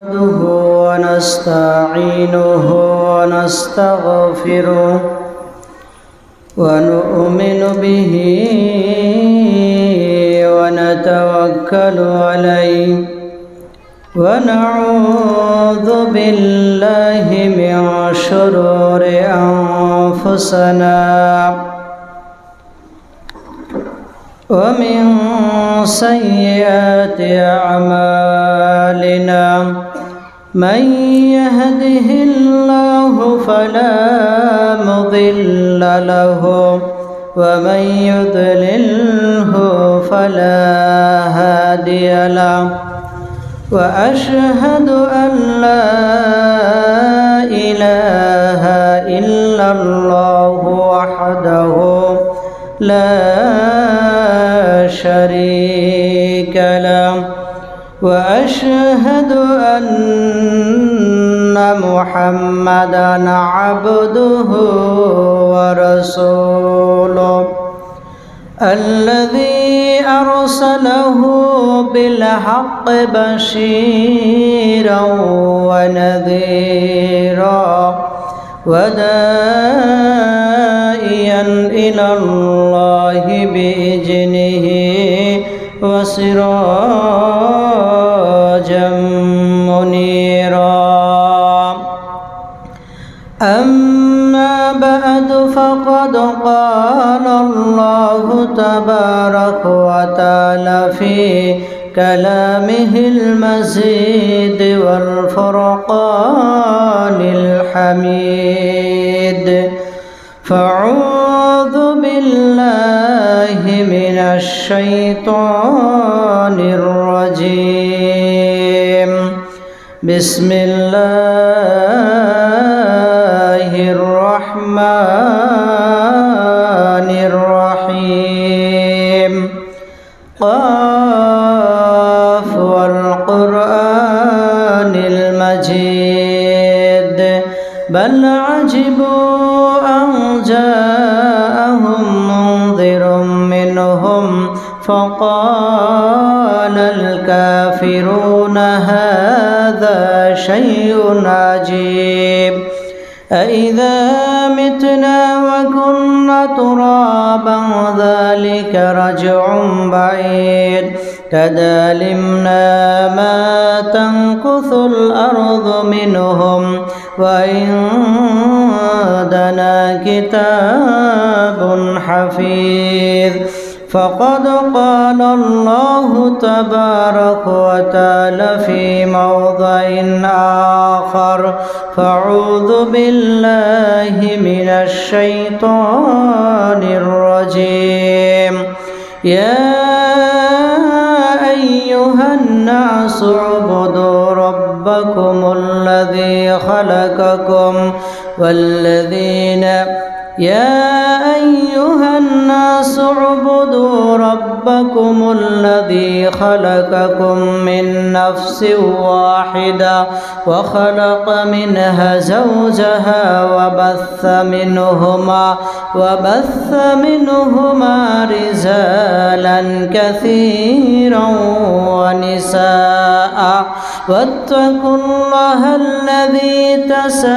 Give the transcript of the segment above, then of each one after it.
نحمده ونستعينه ونستغفره ونؤمن به ونتوكل عليه ونعوذ بالله من شرور أنفسنا ومن سيئات أعمالنا من يهده الله فلا مضل له ومن يضلله فلا هادي له وأشهد أن لا إله إلا الله وحده لا شريك له وأشهد أن محمدًا عبده ورسوله الذي أرسله بالحق بشيرًا ونذيرًا وداعيًا إلى الله بإذنه وسراجا منيرا أما بعد فقد قال الله تبارك وتعالى في كلامه المجيد والفرقان الحميد فأعوذ بالله من الشيطان الرجيم بسم الله الرحمن الرحيم قاف والقرآن المجيد بل عجبوا أن جاءهم منذر منهم فقال الكافرون هذا شيء عجيب أإذا متنا وكنا ترابا ذلك رجع بعيد قد علمنا ما تنكث الأرض منهم وعندنا كتاب حفيظ فقد قال الله تبارك وتعالى في موضع آخر فأعوذ بالله من الشيطان الرجيم يا أيها الناس اعبدوا ربكم الذي خلقكم والذين من نفس واحدة وخلق منها زوجها وبث منهما رجالا كثيرا ونساء واتقوا الله الذي تساءلون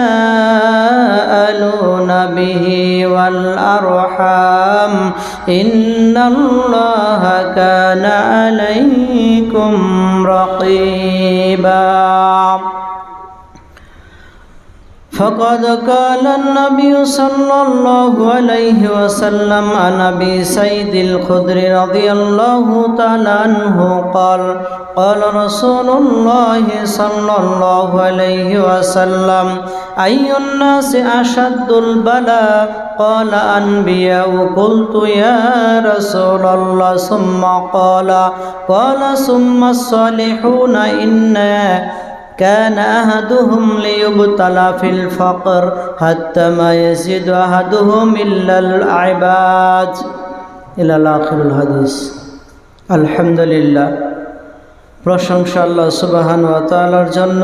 به والأرحام إن الله كان عليكم رقيبا فقد قال النبي صلى الله عليه وسلم عن أبي سعيد الخدري رضي الله تعالى عنه قال قال رسول الله صلى الله عليه وسلم أي الناس أشد البلاء قال أنبياء قلت يا رسول الله ثم قال ثم الصالحون إن كان أحدهم ليبتلى في الفقر حتى ما يزيد أحدهم إلا العباد إلى آخر الحديث الحمد لله প্রশংসা আল্লাহ সুবহানাহু ওয়া তাআলার জন্য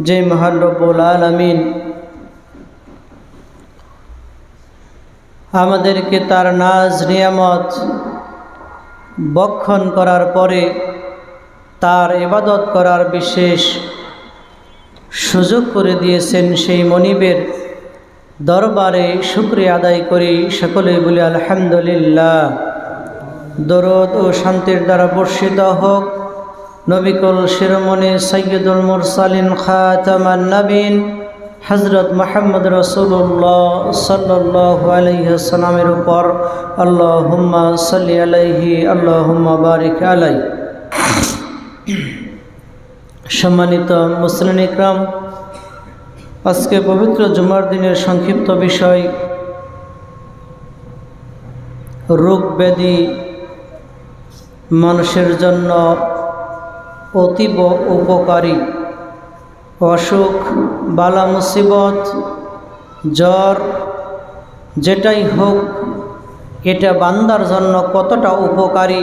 যে মহান রব্বুল আলামিন আমাদেরকে তার নাজ নিয়ামত বক্ষণ করার পরে তার ইবাদত করার বিশেষ সুযোগ করে দিয়েছেন, সেই মনিবের দরবারে শুকরিয়া আদায় করি। সকলেই বলি আলহামদুলিল্লাহ। দরুদ ও শান্তির দ্বারা বর্ষিত হোক নবিকুল শিরোমণি সৈয়দুল মুরসালিন খাতামান নবীন হযরত মুহাম্মদ রাসূলুল্লাহ সাল্লাল্লাহু আলাইহি ওয়াসাল্লামের উপর। আল্লাহুম্মা সাল্লি আলাইহি আল্লাহুম্মা বারিক আলাইহি। সম্মানিত মুসলিম ইকরাম, আজকে পবিত্র জুমার দিনের সংক্ষিপ্ত বিষয় রোগ ব্যাধি মানুষের জন্য অতীব উপকারী। অসুখ, বালা মুসিবত, জ্বর যেটাই হোক, এটা বান্দার জন্য কতটা উপকারী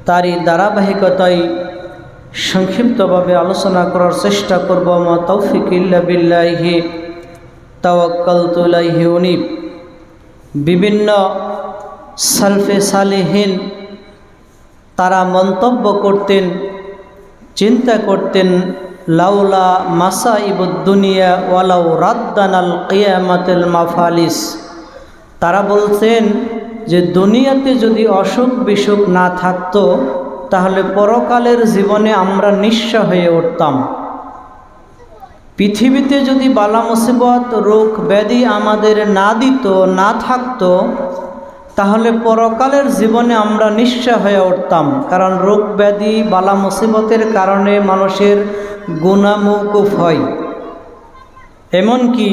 তারই ধারাবাহিকতায় সংক্ষিপ্তভাবে আলোচনা করার চেষ্টা করব। মা তৌফিক ইল্লা বিল্লাহি তাওয়াক্কালতু আলাইহি উনীব। বিভিন্ন সালফে সালেহিন তারা মন্তব্য করতেন, চিন্তা করতেন, লাউলা মাসাইবুদ দুনিয়া ওয়ালাউ রাদ্দানাল কিয়ামাতুল মাফালিস। তারা বলছেন যে দুনিয়াতে যদি অসুখ বিসুখ না থাকতো তাহলে পরকালের জীবনে আমরা নিঃস্ব হয়ে উঠতাম। পৃথিবীতে যদি বালা মুসিবত, রোগ ব্যাধি আমাদের না দিত, না থাকতো, তাহলে পরকালের জীবনে আমরা নিঃস্ব হয়ে উঠতাম। কারণ রোগ ব্যাধি বালা মুসিবতের কারণে মানুষের গুনাহ মওকুফ হয়। এমনকি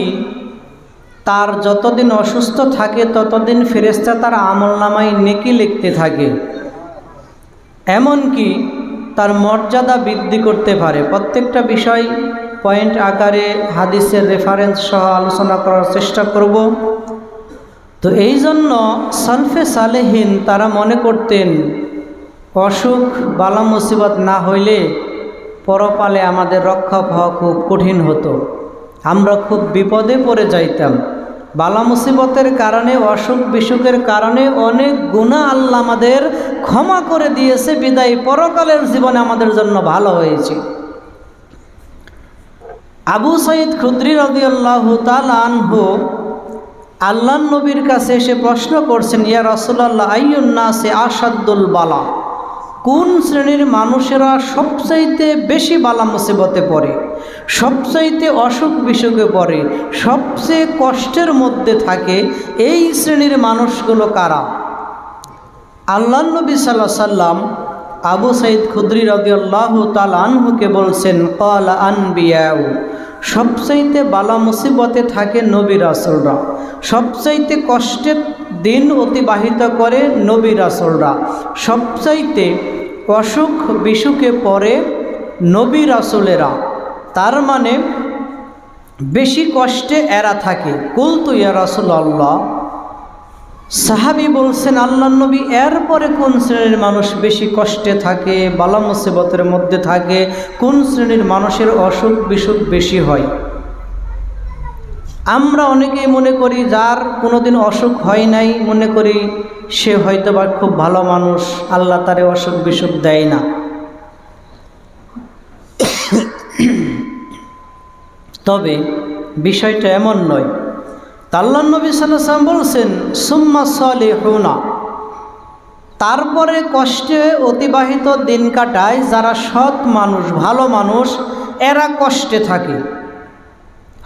তার যতদিন অসুস্থ থাকে ততদিন ফেরেশতা তার আমলনামায় নেকি লিখতে থাকে। এমনকি তার মর্যাদা বৃদ্ধি করতে পারে। প্রত্যেকটা বিষয় পয়েন্ট আকারে হাদিসের রেফারেন্স সহ আলোচনা করার চেষ্টা করব। তো এই জন্য সালফে সালেহিন তারা মনে করতেন অসুখ বালা মুসিবত না হইলে পরকালে আমাদের রক্ষা পাওয়া খুব কঠিন হতো, আমরা খুব বিপদে পড়ে যাইতাম। বালা মুসিবতের কারণে, অসুখ বিসুখের কারণে অনেক গুনাহ আল্লাহ আমাদের ক্ষমা করে দিয়েছে, বিদায় পরকালের জীবনে আমাদের জন্য ভালো হয়েছে। আবু সাঈদ খুদরি রাদিয়াল্লাহু তাআলা আনহু আল্লাহর নবীর কাছে এসে প্রশ্ন করছেন, ইয়া রাসূলুল্লাহ, আইয়ুন নাসি আশাদ্দুল বালা, কোন শ্রেণীর মানুষেরা সবচাইতে বেশি বালা মুসিবতে পড়ে, সবচাইতে অসুখ বিসুখে পড়ে, সবচেয়ে কষ্টের মধ্যে থাকে, এই শ্রেণীর মানুষগুলো কারা? আল্লাহর নবী সাল্লাল্লাহু আলাইহি সাল্লাম আবু সাঈদ খুদরি রাদিয়াল্লাহু তাআলা আনহুকে বলছেন, ক্বালা আনবিয়াউ, সবচাইতে বালা মুসিবতে থাকে নবী রাসূলরা, সবচাইতে কষ্টের দিন অতিবাহিত করে নবী রাসূলরা, সবচাইতে অসুখ বিসুখে পড়ে নবী রাসূলেরা। তার মানে বেশি কষ্টে এরা থাকে। কুলতু ইয়া রাসূলুল্লাহ, সাহাবী বলছেন আল্লাহর নবী, এরপরে কোন শ্রেণীর মানুষ বেশি কষ্টে থাকে, বালা মুসিবতের মধ্যে থাকে, কোন শ্রেণীর মানুষের অসুখ বিসুখ বেশি হয়? আমরা অনেকেই মনে করি যার কোনোদিন অসুখ হয় নাই, মনে করি সে হয়তো বা খুব ভালো মানুষ, আল্লাহ তারে অসুখ বিসুখ দেয় না। তবে বিষয়টা এমন নয়। আল্লাহর নবী সাল্লাল্লাহু আলাইহি ওয়াসাল্লাম বলছেন, সুম্মা সালিহুনা, তারপরে কষ্টে অতিবাহিত দিন কাটায় যারা সৎ মানুষ, ভালো মানুষ, এরা কষ্টে থাকে,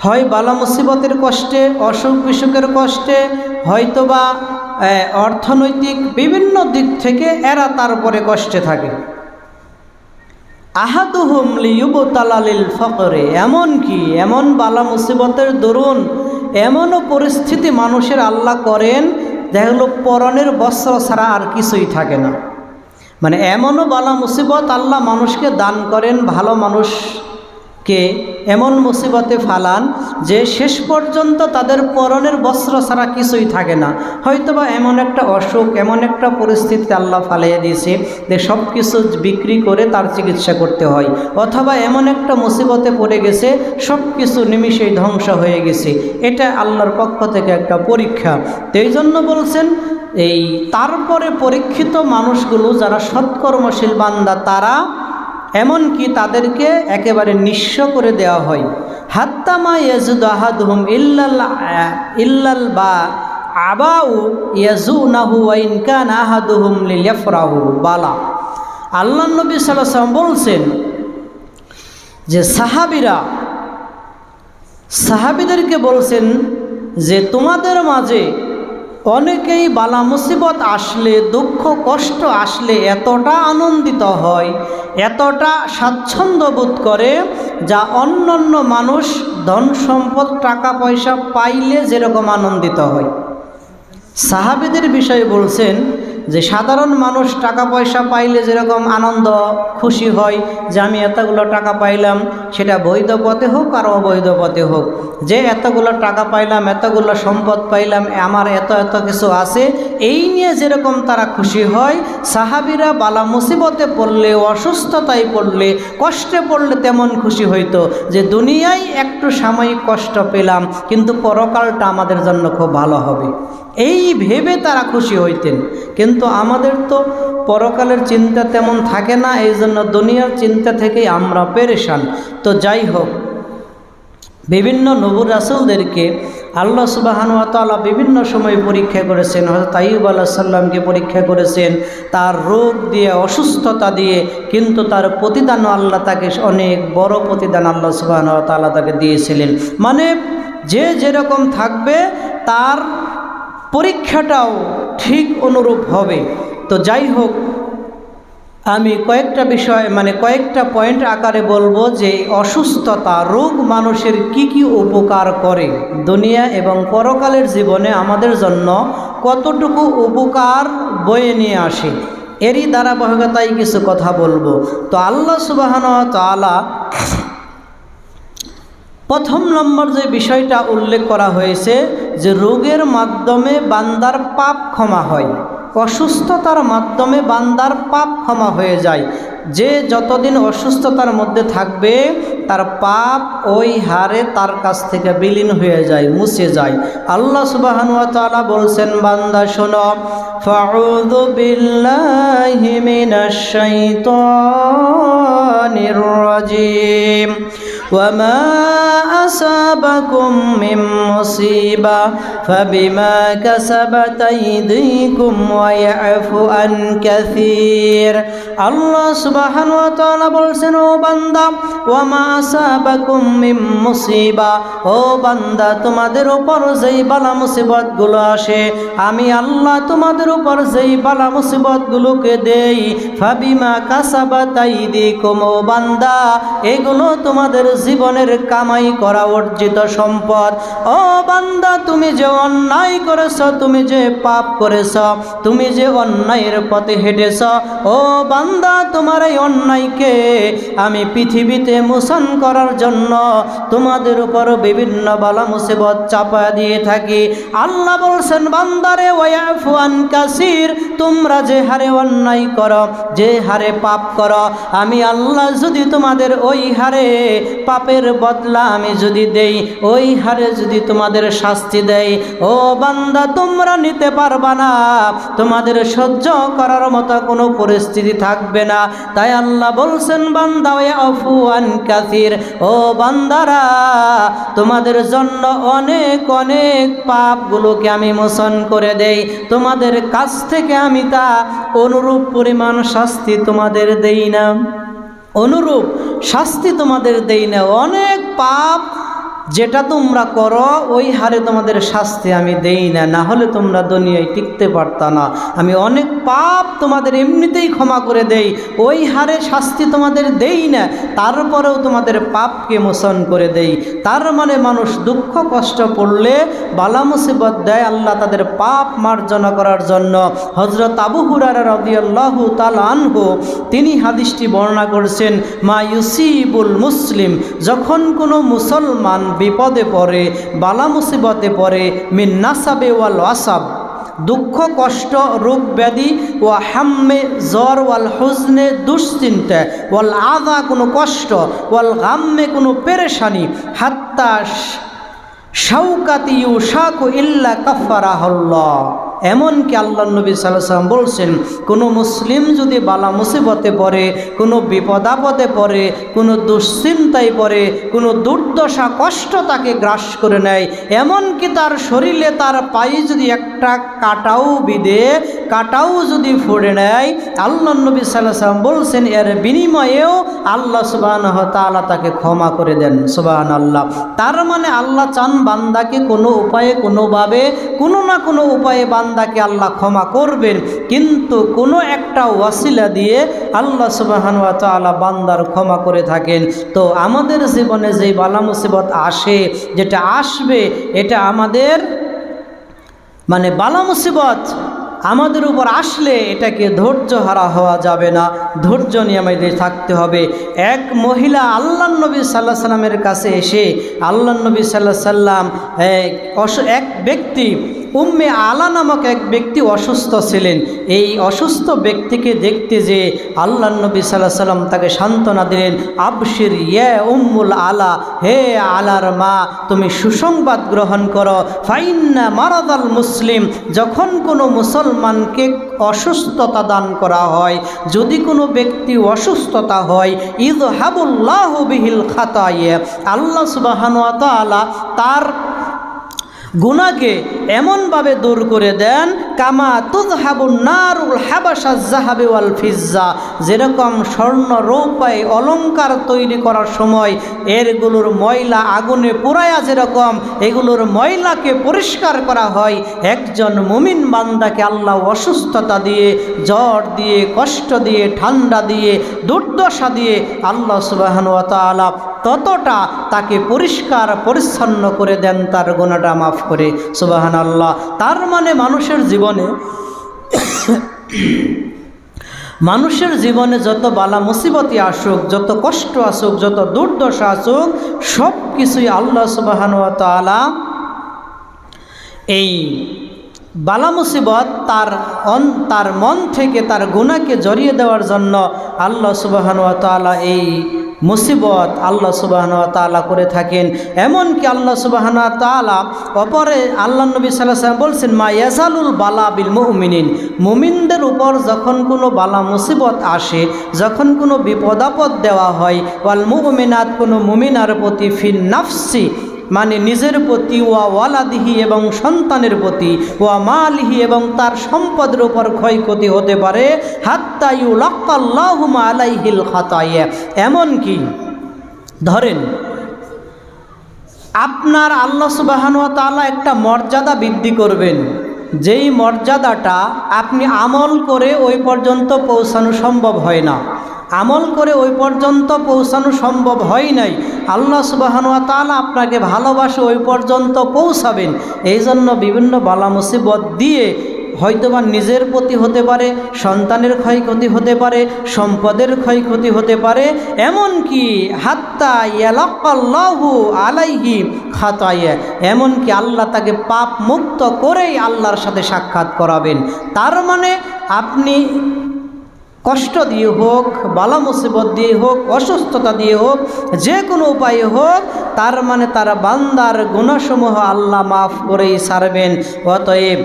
হয় বালা মুসিবতের কষ্টে, অসুখ বিসুখের কষ্টে, হয়তোবা অর্থনৈতিক বিভিন্ন দিক থেকে এরা তারপরে কষ্টে থাকে। আহাদুহুম লিয়ুবতালা লিল ফকরে, এমনকি এমন বালা মুসিবতের দরুন এমনও পরিস্থিতি মানুষের আল্লাহ করেন দেখা গেল পরনের বস্ত্র ছাড়া আর কিছুই থাকে না। মানে এমনও বালা মুসিবত আল্লাহ মানুষকে দান করেন, ভালো মানুষকে এমন মুসিবতে ফালান যে শেষ পর্যন্ত তাদের পরনের বস্ত্র ছাড়া কিছুই থাকে না। হয়তোবা এমন একটা অসুখ, এমন একটা পরিস্থিতি আল্লাহ ফালিয়ে দিয়েছে যে সব কিছু বিক্রি করে তার চিকিৎসা করতে হয়, অথবা এমন একটা মুসিবতে পড়ে গেছে সব কিছু নিমিষেই ধ্বংস হয়ে গেছে। এটা আল্লাহর পক্ষ থেকে একটা পরীক্ষা। তো এই জন্য বলছেন এই তারপরে পরীক্ষিত মানুষগুলো যারা সৎকর্মশীল বান্দা, তারা এমনকি তাদেরকে একেবারে নিঃস্ব করে দেওয়া হয়। হাত্তা মা ইয়াজুদু আহাদুহুম ইল্লাল বা আবাউ ইয়াজুনাহু ওয়া ইন কানা আহাদুহুম লিয়াফরাহু বালা। আল্লাহ নবী সাল্লাল্লাহু আলাইহি ওয়াসাল্লাম বলছেন যে সাহাবীদেরকে বলছেন যে তোমাদের মাঝে অনেকেই বালা মুসিবত আসলে, দুঃখ কষ্ট আসলে এতটা আনন্দিত হয়, এতটা স্বাচ্ছন্দ্য বোধ করে, যা অন্যান্য মানুষ ধন সম্পদ টাকা পয়সা পাইলে যেরকম আনন্দিত হয়। সাহাবীদের বিষয়ে বলছেন যে সাধারণ মানুষ টাকা পয়সা পাইলে যেরকম আনন্দ খুশি হয় যে আমি এতগুলো টাকা পাইলাম, সেটা বৈধ পথে হোক আর অবৈধ পথে হোক, যে এতগুলো টাকা পাইলাম, এতগুলো সম্পদ পাইলাম, আমার এত এত কিছু আছে, এই নিয়ে যেরকম তারা খুশি হয়, সাহাবীরা বালা মুসিবতে পড়লে, অসুস্থতায় পড়লে, কষ্টে পড়লে তেমন খুশি হইতো যে দুনিয়ায় একটু সাময়িক কষ্ট পেলাম কিন্তু পরকালটা আমাদের জন্য খুব ভালো হবে, এই ভেবে তারা খুশি হইতেন। কিন্তু আমাদের তো পরকালের চিন্তা তেমন থাকে না, এই জন্য দুনিয়ার চিন্তা থেকেই আমরা পেরেশান। তো যাই হোক, বিভিন্ন নবী রাসূলদেরকে আল্লাহ সুবহানাহু ওয়া তাআলা বিভিন্ন সময় পরীক্ষা করেছেন। হযরত আইয়ুব আলাইহিস সালামকে পরীক্ষা করেছেন তার রোগ দিয়ে, অসুস্থতা দিয়ে, কিন্তু তার প্রতিদানও আল্লাহ তাকে অনেক বড় প্রতিদান আল্লাহ সুবহানাহু ওয়া তাআলা তাকে দিয়েছিলেন। মানে যে যেরকম থাকবে তার পরীক্ষাটাও ঠিক অনুরূপ হবে। তো যাই হোক, আমি কয়েকটা বিষয় কয়েকটা পয়েন্ট আকারে বলবো যে অসুস্থতা, রোগ মানুষের কি কি উপকার করে, দুনিয়া এবং পরকালের জীবনে আমাদের জন্য কতটুকু উপকার বয়ে নিয়ে আসে, এরই ধারাবাহিকতায় কিছু কথা বলবো। তো আল্লাহ সুবহানাহু ওয়া তাআলা প্রথম নম্বর যে বিষয়টা উল্লেখ করা হয়েছে যে রোগের মাধ্যমে বান্দার পাপ ক্ষমা হয়, অসুস্থতার মাধ্যমে বান্দার পাপ ক্ষমা হয়ে যায়। যে যতদিন অসুস্থতার মধ্যে থাকবে তার পাপ ওই হারে তার কাছ থেকে বিলীন হয়ে যায়, মুছে যায়। আল্লাহ সুবহানাহু ওয়া তাআলা বলছেন, বান্দা শোনো, ফাউযু বিল্লাহি মিনাশ শাইতানির রাজিম ওয়ামা আসাবাকুম মিন মুসিবা ফাবিমা কাসাবাত আইদিকুম ওয়া ইয়াফু আন কাসীর। আল্লাহ সুবহানাহু ওয়া তাআলা বলছেন, ও বান্দা, ওয়ামা আসাবাকুম মিন মুসিবা, ও বান্দা, তোমাদের উপর যেই বালা মুসিবতগুলো আসে, আমি আল্লাহ তোমাদের উপর যেই বালা মুসিবতগুলোকে দেই, ফাবিমা কাসাবাত আইদিকুম, ও বান্দা, এগুলো তোমাদের জীবনের কামাই করা অর্জিত সম্পদ। ও বান্দা, তুমি যে অন্যায় করেছ, তুমি যে পাপ করেছ, তুমি যে অন্যায়ের পথে হেঁটেছ, ও বান্দা, তোমার এই অন্যায়কে আমি পৃথিবীতে মোচন করার জন্য তোমাদের উপর বিভিন্ন বালা মুসিবত চাপা দিয়ে থাকি। আল্লাহ বলছেন, বান্দারে, ওয়াফু আন কাসির, তোমরা যে হারে অন্যায় করো, যে হারে পাপ করো, আমি আল্লাহ যদি তোমাদের ওই হারে পাপের বদলা আমি যদি দেই, ওই হারে যদি তোমাদের শাস্তি দেই, ও বান্দা, তোমরা নিতে পারবা না, তোমাদের সহ্য করার মতো কোনো পরিস্থিতি থাকবে না। তাই আল্লাহ বলছেন, বান্দা, ওয়াফু আন কাসির, ও বান্দারা, তোমাদের জন্য অনেক অনেক পাপগুলোকে আমি মোচন করে দেই, তোমাদের কাছ থেকে আমি তা অনুরূপ পরিমাণ শাস্তি তোমাদের দেই না, অনুরূপ শাস্তি তোমাদের দেই না। অনেক পাপ যেটা তোমরা করো ওই হারে তোমাদের শাস্তি আমি দেই না, না হলে তোমরা দুনিয়ায় টিকতে পারতা না। আমি অনেক পাপ তোমাদের এমনিতেই ক্ষমা করে দেই, ওই হারে শাস্তি তোমাদের দেই না, তারপরেও তোমাদের পাপকে মোচন করে দেই। তার মানে মানুষ দুঃখ কষ্ট পড়লে বালা মুসিবত দেয় আল্লাহ তাদের পাপ মার্জনা করার জন্য। হযরত আবু হুরায়রা রাদিয়াল্লাহু তাআলা আনহু তিনি হাদিসটি বর্ণনা করেছেন, মা ইউসিবুল মুসলিম, যখন কোনো মুসলমান বিপদে পড়ে, বালা মুসিবতে পড়ে, মিন নাসাবে ওয়াল ওয়াসাব, দুঃখ কষ্ট রোগ ব্যাধি, ও হাম্মে জ্বর, ওয়াল হুজনে দুশ্চিন্তা, ওয়াল আযা কোনো কষ্ট, ওয়াল গাম্মে কোনো পেরেশানি, হাত্তা শাউকাতি ইউশাকু ইল্লা কাফারাহুল্লাহ, এমনকি আল্লাহ নবী সাল্লাল্লাহু আলাইহি ওয়াসাল্লাম বলছেন, কোনো মুসলিম যদি বালা মুসিবতে পড়ে, কোনো বিপদাপদে পড়ে, কোনো দুশ্চিন্তায় পড়ে, কোনো দুর্দশা কষ্ট তাকে গ্রাস করে নেয়, এমনকি তার শরীরে তার পায়ে যদি একটা কাটাও বিঁধে, কাটাও যদি ফুঁড়ে নেয়, আল্লাহ নবী সাল্লাল্লাহু আলাইহি ওয়াসাল্লাম বলছেন এর বিনিময়েও আল্লাহ সুবহানাহু ওয়া তাআলা তাকে ক্ষমা করে দেন। সুবহানাল্লাহ। তার মানে আল্লাহ চান বান্দাকে কোনো উপায়ে, কোনোভাবে, কোনো না কোনো উপায়ে বান্দাকে আল্লাহ ক্ষমা করবেন, কিন্তু কোনো একটা ওয়াসিলা দিয়ে আল্লাহ সুবহানাহু ওয়া তাআলা বান্দার ক্ষমা করে থাকেন। তো আমাদের জীবনে যেই বালা মুসিবত আসে, যেটা আসবে, এটা আমাদের মানে বালা মুসিবত আমাদের উপর আসলে এটাকে ধৈর্য হারা হওয়া যাবে না, ধৈর্য নিয়ে আমাদের থাকতে হবে। এক মহিলা আল্লাহ নবী সাল্লাল্লাহু আলাইহি সাল্লামের কাছে এসে, আল্লাহ নবী সাল্লাল্লাহু আলাইহি সাল্লাম এক ব্যক্তি, উম্মে আলা নামক এক ব্যক্তি অসুস্থ ছিলেন। এই অসুস্থ ব্যক্তিকে দেখতে যে আল্লাহ নবী সাল্লাল্লাহু আলাইহি সাল্লাম তাকে সান্ত্বনা দিলেন, আবশির ইয়া উম্মুল আলা, হে আলার মা, তুমি সুসংবাদ গ্রহণ করো। ফাইন্না মারাদাল মুসলিম, যখন কোনো মুসলমানকে অসুস্থতা দান করা হয়, যদি কোনো ব্যক্তি অসুস্থতা হয়, ইযহাবুল্লাহু বিহিল খাতায়া, আল্লাহ সুবহানাহু ওয়া তাআলা তার গুনাহকে এমনভাবে দূর করে দেন, কামা তুযহাবুন নারুল হাবাশা যাহাবি ওয়াল ফিজ্জা, যেরকম স্বর্ণ রৌপায় অলংকার তৈরি করার সময় এরগুলোর ময়লা আগুনে পোড়ায়া যেরকম এগুলোর ময়লাকে পরিষ্কার করা হয়, একজন মুমিন বান্দাকে আল্লাহ অসুস্থতা দিয়ে, জ্বর দিয়ে, কষ্ট দিয়ে, ঠান্ডা দিয়ে, দুর্দশা দিয়ে আল্লাহ সুবহানাহু ওয়া তাআলা ততটা তাকে পরিষ্কার পরিচ্ছন্ন করে দেন, তার গুনাহটা মাফ করে। সুবহানাল্লাহ। তার মানে মানুষের জীবনে যত বালা মুসিবতই আসুক, যত কষ্ট আসুক, যত দুর্দশা আসুক, সব কিছুই আল্লাহ সুবহানাহু ওয়া তাআলা এই বালা মুসিবত তার মন থেকে তার গুনাহকে জড়িয়ে দেওয়ার জন্য আল্লাহ সুবহানাহু ওয়া তাআলা এই মুসিবত আল্লাহ সুবহানাহু ওয়া তাআলা করে থাকেন। এমনকি আল্লাহ সুবহানাহু ওয়া তাআলা অপরে আল্লাহ নবী সাল্লাল্লাহু আলাইহি ওয়াসাল্লাম বলছেন, মা ইয়াজালুল বালা বিল মুমিনিন, মুমিনদের উপর যখন কোনো বালা মুসিবত আসে, যখন কোনো বিপদাপদ দেওয়া হয়, ওয়াল মুমিনাত, কোনো মুমিনার প্রতি, ফিন নাফসি মানে নিজের প্রতি, ওয়া ওয়ালাদিহি এবং সন্তানের প্রতি, ওয়া মালিহি এবং তার সম্পদের উপর ক্ষয়ক্ষতি হতে পারে, হাত্তা ইউলাক্কাল্লাহু মা আলাইহিল খাতায়া, এমনকি ধরেন আপনার আল্লাহ সুবহানাহু ওয়া তাআলা একটা মর্যাদা বৃদ্ধি করবেন, যেই মর্যাদাটা আপনি আমল করে ওই পর্যন্ত পৌঁছানো সম্ভব হয় না, আমল করে ওই পর্যন্ত পৌঁছানো সম্ভব হয় নাই, আল্লাহ সুবহানাহু ওয়া তাআলা আপনাকে ভালোবাসে ওই পর্যন্ত পৌঁছাবেন। এই জন্য বিভিন্ন বালা মুসিবত দিয়ে হয়তোবা নিজের প্রতি হতে পারে, সন্তানের ক্ষয়ক্ষতি হতে পারে, সম্পদের ক্ষয়ক্ষতি হতে পারে, এমনকি হাত্তা ইয়ালাক্কাল্লাহু আলাইহি খাতায়া, এমনকি আল্লাহ তাকে পাপ মুক্ত করেই আল্লাহর সাথে সাক্ষাৎ করাবেন। তার মানে আপনি কষ্ট দিয়ে হোক, বালা মুসিবত দিয়ে হোক, অসুস্থতা দিয়ে হোক, যে কোনো উপায়ে হোক, তার মানে তার বান্দার গুনাহসমূহ আল্লাহ মাফ করেই ছাড়বেন। অতএব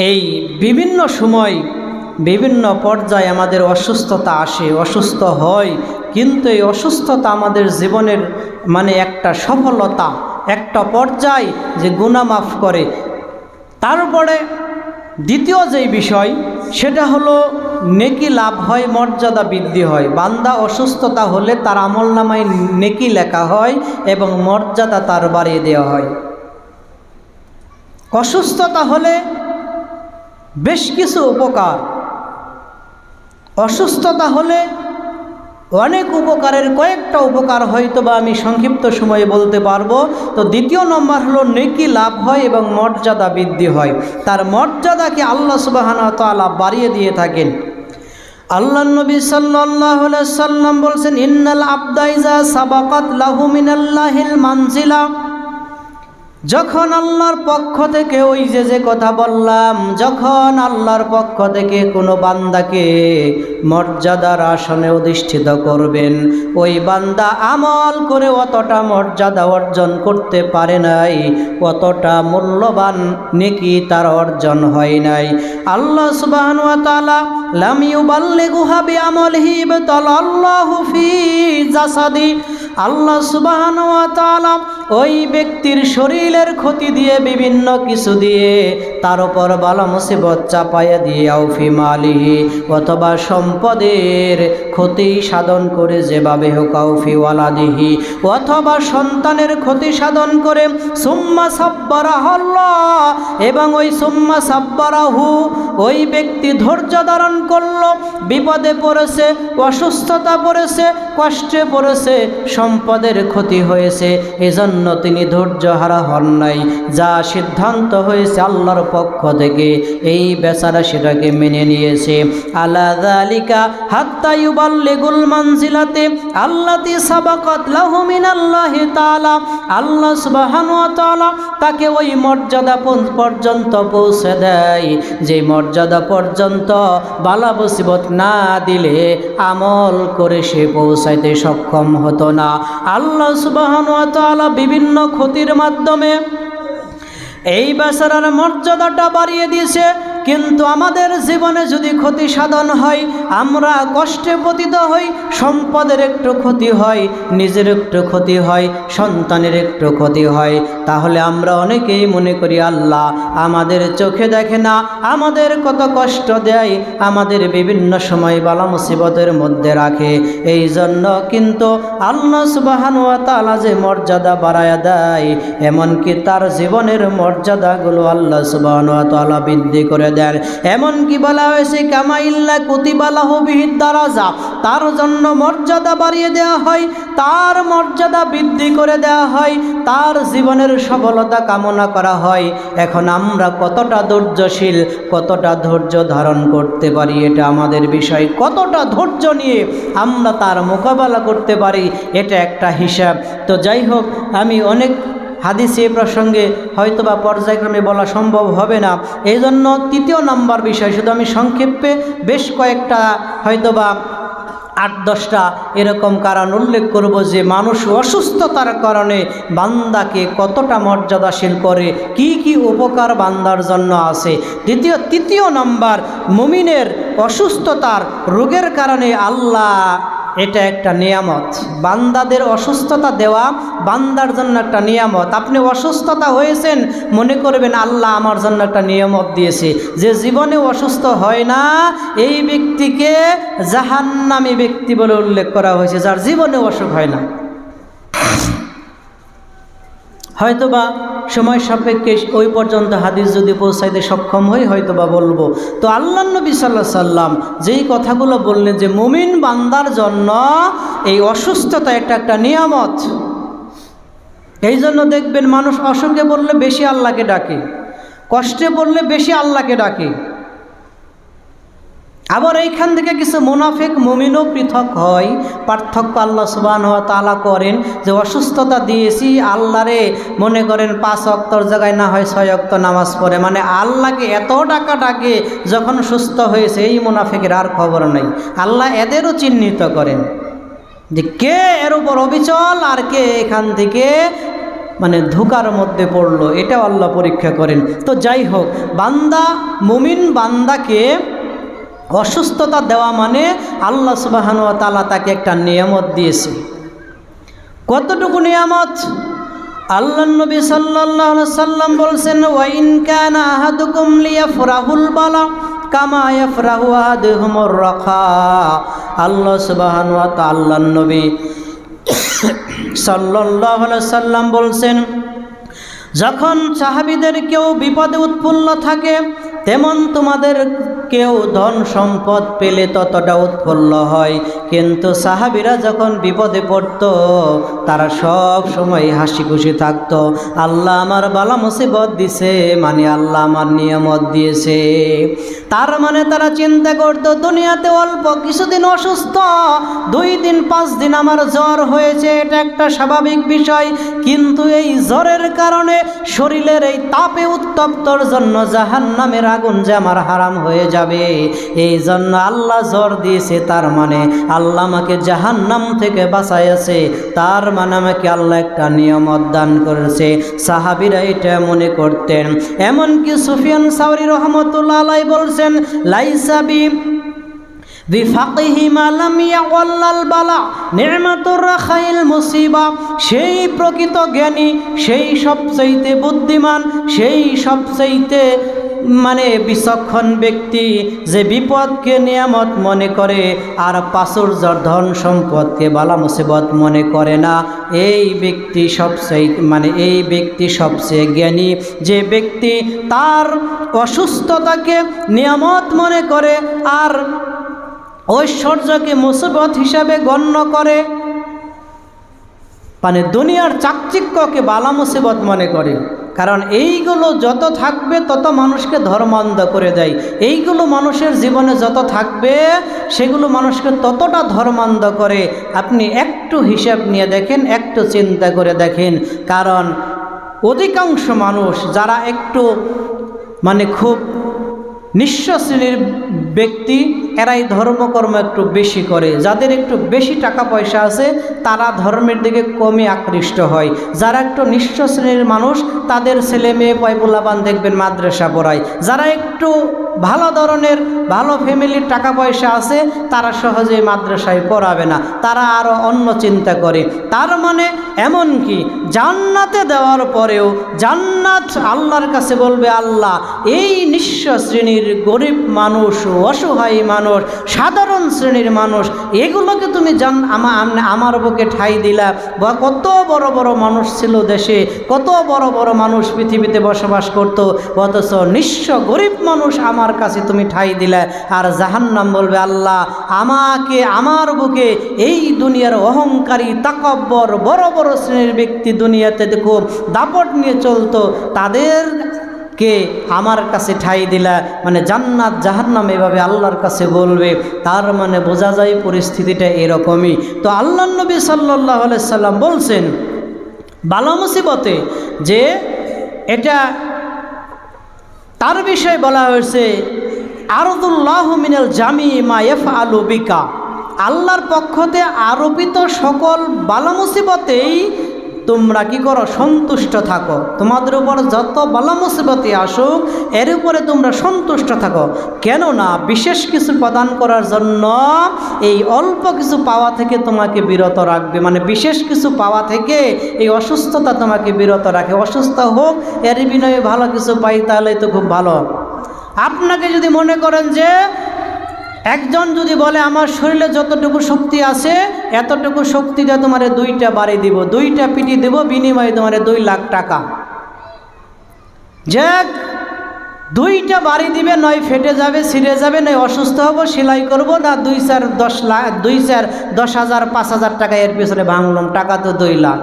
এই বিভিন্ন সময় বিভিন্ন পর্যায়ে আমাদের অসুস্থতা আসে, অসুস্থ হয়, কিন্তু এই অসুস্থতা আমাদের জীবনের মানে একটা সফলতা, একটা পর্যায় যে গুনাহ মাফ করে। তারপরে দ্বিতীয় যেই বিষয় সেটা হলো নেকি লাভ হয়, মর্যাদা বৃদ্ধি হয়। বান্দা অসুস্থতা হলে তার আমলনামায় নেকি লেখা হয় এবং মর্যাদা তার বাড়িয়ে দেওয়া হয়। অসুস্থতা হলে বেশ কিছু উপকার, অসুস্থতা হলে অনেক উপকারের কয়েকটা উপকার হয়তো বা আমি সংক্ষিপ্ত সময়ে বলতে পারবো। তো দ্বিতীয় নম্বর হলো নেকি লাভ হয় এবং মর্যাদা বৃদ্ধি হয়, তার মর্যাদাকে আল্লাহ সুবহানাহু ওয়া তাআলা বাড়িয়ে দিয়ে থাকেন। আল্লাহ নবী সাল্লাল্লাহু আলাইহি সাল্লাম বলছেন, ইন্নাল আবদা ইযা সাবাকাত লাহু মিনাল্লাহিল মানজিলা, যখন আল্লাহর পক্ষ থেকে ওই যে কথা বললাম, যখন আল্লাহর পক্ষ থেকে কোনো বান্দাকে মর্যাদার আসনে অধিষ্ঠিত করবেন, ওই বান্দা আমল করে অতটা মর্যাদা অর্জন করতে পারে নাই, অতটা মূল্যবান নেকি তার অর্জন হয় নাই। আল্লাহ সুবহানাহু ওয়া তাআলা লাম ইউবাল্লিগুহা বিআমালিহি বাতাল্লাহু ফি জাসাদি, আল্লাহ সুবহানাহু ওয়া তাআলা ওই ব্যক্তির শরীরের ক্ষতি দিয়ে, বিভিন্ন কিছু দিয়ে তার উপর বালা মুসিবত চাপাইয়া দিয়ে, আউফি মালিহি অথবা সম্পদের ক্ষতি সাধন করে, যেভাবে হোক, আউফি ওয়ালাদিহি অথবা সন্তানের ক্ষতি সাধন করে, সুম্মা সাব্বারাহু আল্লাহ, এবং ওই সুম্মা সাব্বারাহু ওই ব্যক্তি ধৈর্য ধারণ করল, বিপদে পড়েছে, অসুস্থতা পড়েছে, কষ্টে পড়েছে, সম্পদের ক্ষতি হয়েছে, এজন্য তিনি ধৈর্যহারা হন নাই। যা সিদ্ধান্ত হয়েছে আল্লাহর পক্ষ থেকে, এই বেচারা সেটাকে মেনে নিয়েছে। আলা যালিকা হাত্তা ইউবাল্লিগুল মানজিলাতে আল্লাতী সাবাকাত লাহু মিনাল্লাহি তাআলা, আল্লাহ সুবহানাহু ওয়া তাআলা তাকে ওই মর্যাদা পর্যন্ত পৌঁছে দেয়, যে মর্যাদা পর্যন্ত বালা মুসিবত না দিলে আমল করে সে পৌঁছাইতে সক্ষম হতো না। আল্লাহ সুবহানাহু ওয়া তাআলা বিভিন্ন ক্ষতির মাধ্যমে এই বেচারার মর্যাদাটা বাড়িয়ে দিয়েছে। কিন্তু আমাদের জীবনে যদি ক্ষতি সাধন হয়, আমরা কষ্টে পতিত হই, সম্পদের একটু ক্ষতি হয়, নিজের একটু ক্ষতি হয়, সন্তানের একটু ক্ষতি হয়, তাহলে আমরা অনেকেই মনে করি আল্লাহ আমাদের চোখে দেখে না, আমাদের কত কষ্ট দেয়, আমাদের বিভিন্ন সময় বালা মুসিবতের মধ্যে রাখে। এই জন্য কিন্তু আল্লাহ সুবহানাহু ওয়া তাআলা যে মর্যাদা বাড়ায়া দেয়, এমনকি তার জীবনের মর্যাদাগুলো আল্লাহ সুবহানাহু ওয়া তাআলা বৃদ্ধি করে দেন। এমনকি বলা হয়েছে কামা ইল্লা কুতিবা লাহু বিহিদ দারাজা, তার জন্য মর্যাদা বাড়িয়ে দেওয়া হয়, তার মর্যাদা বৃদ্ধি করে দেওয়া হয়, তার জীবনের সফলতা কামনা করা হয়। এখন আমরা কতটা ধৈর্যশীল, কতটা ধৈর্য ধারণ করতে পারি, এটা আমাদের বিষয়। কতটা ধৈর্য নিয়ে আমরা তার মোকাবেলা করতে পারি, এটা একটা হিসাব। তো যাই হোক, আমি অনেক হাদিসে এ প্রসঙ্গে হয়তোবা পর্যায়ক্রমে বলা সম্ভব হবে না, এই জন্য তৃতীয় নাম্বার বিষয় শুধু আমি সংক্ষেপে বেশ কয়েকটা হয়তোবা 8-10টা এরকম কারণ উল্লেখ করব, যে মানুষ অসুস্থতার কারণে বান্দাকে কতটা মর্যাদাশীল করে, কি কি উপকার বান্দার জন্য আছে। তৃতীয় নাম্বার, মুমিনের অসুস্থতার রোগের কারণে আল্লাহ, এটা একটা নিয়ামত, বান্দাদের অসুস্থতা দেওয়া বান্দার জন্য একটা নিয়ামত। আপনি অসুস্থতা হয়েছেন, মনে করবেন আল্লাহ আমার জন্য একটা নিয়ামত দিয়েছে। যে জীবনে অসুস্থ হয় না, এই ব্যক্তিকে জাহান্নামী ব্যক্তি বলে উল্লেখ করা হয়েছে, যার জীবনে অসুখ হয় না। হয়তোবা সময় সাপেক্ষে ওই পর্যন্ত হাদিস যদি পৌঁছাইতে সক্ষম হই হয়তোবা বলবো। তো আল্লাহ নবী সাল্লাল্লাহু আলাইহি সাল্লাম যেই কথাগুলো বললেন, যে মুমিন বান্দার জন্য এই অসুস্থতা একটা নিয়ামত। এই জন্য দেখবেন মানুষ অসুখে পড়লে বেশি আল্লাহকে ডাকে, কষ্টে পড়লে বেশি আল্লাহকে ডাকে। আবার এইখান থেকে কিছু মুনাফিক মুমিনও পৃথক হয়, পার্থক্য আল্লাহ সুবহানাহু ওয়া তাআলা করেন, যে অসুস্থতা দিয়েছি আল্লাহরে, মনে করেন 5 ওয়াক্তর জায়গায় না হয় 6 ওয়াক্ত নামাজ পড়ে, মানে আল্লাহকে এত ডাকে, যখন সুস্থ হয়েছে এই মুনাফিকের আর খবর নেই। আল্লাহ এদেরও চিহ্নিত করেন যে কে এর উপর অবিচল, আর কে এখান থেকে মানে ধোঁকার মধ্যে পড়লো, এটাও আল্লাহ পরীক্ষা করেন। তো যাই হোক, বান্দা, মুমিন বান্দাকে অসুস্থতা দেওয়া মানে আল্লাহ সুবহানাহু ওয়া তাআলা তাকে একটা নিয়ামত দিয়েছে। কতটুকু নিয়ামত? আল্লাহ নবী সাল্লাল্লাহু আলাইহি সাল্লাম বলছেন, ওয়া ইন কানা আহাদুকুম লিয়াফরাহুল বালা কামা ইয়াফরাহু আহাদুহুমুর রাখা। আল্লাহ সুবহানাহু ওয়া তাআলা নবী সাল্লাল্লাহু আলাইহি সাল্লাম বলছেন, যখন সাহাবীদের কেউ বিপদে উৎপন্ন থাকে, তেমন তোমাদের কেউ ধন সম্পদ পেলে ততটা উৎফুল্ল হয়, কিন্তু সাহাবীরা যখন বিপদে পড়ত তারা সব সময় হাসি খুশি থাকত। আল্লাহ আমার বালা মুসিবত দিছে মানে আল্লাহ আমার নিয়ামত দিয়েছে। তার মানে তারা চিন্তা করত দুনিয়াতে অল্প কিছুদিন অসুস্থ, 2 দিন 5 দিন আমার জ্বর হয়েছে, এটা একটা স্বাভাবিক বিষয়, কিন্তু এই জ্বরের কারণে শরীরের এই তাপে উত্তপ্তর জন্য জাহান্নামের আগুন যে আমার হারাম হয়ে যাবে, এই জন্য আল্লাহ জ্বর দিয়েছে, তার মানে আল্লাহ আমাকে জাহান্নাম থেকে বাঁচাইছে, তার মানে আমাকে আল্লাহ একটা নিয়ামত দান করেছে। সাহাবীরা এটা মনে করতেন। এমনকি সুফিয়ান সাওরি রহমতুল্লাহ আলাইহি বলছেন, লাইসা বিফাকিহি মা লাম ইয়াওয়াল্লাল বালা নি'মাতুর রাখাইল মুসিবা। সেই প্রকৃত জ্ঞানী, সেই সবচাইতে বুদ্ধিমান, সেই সবচাইতে বিচক্ষণ ব্যক্তি যে বিপদকে নিয়ামত মনে করে আর প্রাচুর্য ধন সম্পদকে বালা মুসিবত মনে করে না, এই ব্যক্তি সবচেয়ে জ্ঞানী। যে ব্যক্তি তার অসুস্থতাকে নিয়ামত মনে করে আর ঐশ্বর্যকে মুসিবত হিসাবে গণ্য করে, দুনিয়ার চাকচিক্যকে বালা মুসিবত মনে করে। কারণ এইগুলো যত থাকবে তত মানুষকে ধর্মান্ধ করে দেয়, এইগুলো মানুষের জীবনে যত থাকবে সেগুলো মানুষকে ততটা ধর্মান্ধ করে। আপনি একটু হিসাব নিয়ে দেখেন, একটু চিন্তা করে দেখেন। কারণ অধিকাংশ মানুষ যারা একটু খুব নিঃস্ব শ্রেণীর ব্যক্তি, এরাই ধর্মকর্ম একটু বেশি করে। যাদের একটু বেশি টাকা পয়সা আছে তারা ধর্মের দিকে কমই আকৃষ্ট হয়। যারা একটু নিঃস্ব শ্রেণীর মানুষ তাদের ছেলে মেয়ে পয়পুলাবান দেখবেন মাদ্রাসা পড়ায়। যারা একটু ভালো ধরনের ভালো ফ্যামিলির টাকা পয়সা আছে তারা সহজেই মাদ্রাসায় পড়াবে না, তারা আরও অন্য চিন্তা করে। তার মানে এমনকি জান্নাতে দেওয়ার পরেও জান্নাত আল্লাহর কাছে বলবে, আল্লাহ এই নিঃস্ব শ্রেণীর গরিব মানুষ, অসহায় মানুষ, সাধারণ শ্রেণীর মানুষ, এগুলোকে তুমি আমার বুকে ঠাঁই দিলা। বা কত বড় বড় মানুষ ছিল দেশে, কত বড় বড় মানুষ পৃথিবীতে বসবাস করত, অথচ নিঃস্ব গরিব মানুষ আমার কাছে তুমি ঠাঁই দিলা। আর জাহান্নাম বলবে, আল্লাহ আমাকে আমার বুকে এই দুনিয়ার অহংকারী তাকব্বর বড় বড় শ্রেণীর ব্যক্তি দুনিয়াতে দেখো দাপট নিয়ে চলতো, তাদেরকে আমার কাছে ঠাঁই দিলা। জান্নাত জাহান্নাম এভাবে আল্লাহর কাছে বলবে। তার বোঝা যায় পরিস্থিতিটা এরকমই। তো আল্লাহ নবী সাল্লাল্লাহু আলাইহি সাল্লাম বলছেন বালা মুসিবতে যে এটা তার বিষয়ে বলা হয়েছে, আরদুল্লাহু মিনাল জামি মা ইয়াফআলু বিকা, আল্লাহর পক্ষতে আরোপিত সকল বালা মুসিবতেই তোমরা কি করো, সন্তুষ্ট থাকো। তোমাদের উপর যত বালা মুসিবতে আসুক এর উপরে তোমরা সন্তুষ্ট থাকো। কেননা বিশেষ কিছু প্রদান করার জন্য এই অল্প কিছু পাওয়া থেকে তোমাকে বিরত রাখবে। বিশেষ কিছু পাওয়া থেকে এই অসুস্থতা তোমাকে বিরত রাখে। অসুস্থ হোক, এর বিনয়ে ভালো কিছু পাই, তাহলেই তো খুব ভালো। আপনাকে যদি মনে করেন যে একজন যদি বলে আমার শরীরে যতটুকু শক্তি আছে এতটুকু শক্তি দিয়ে তোমার 2টা বাড়ি দিব, 2টা পিটি দেব, বিনিময়ে তোমার 2 লাখ টাকা, যে 2টা বাড়ি দিবে, নয় ফেটে যাবে, ছিঁড়ে যাবে, নয় অসুস্থ হব, সেলাই করব, না 2-4-10,000 5,000 টাকা এর পেছনে ভাঙলাম, টাকা তো 2 লাখ।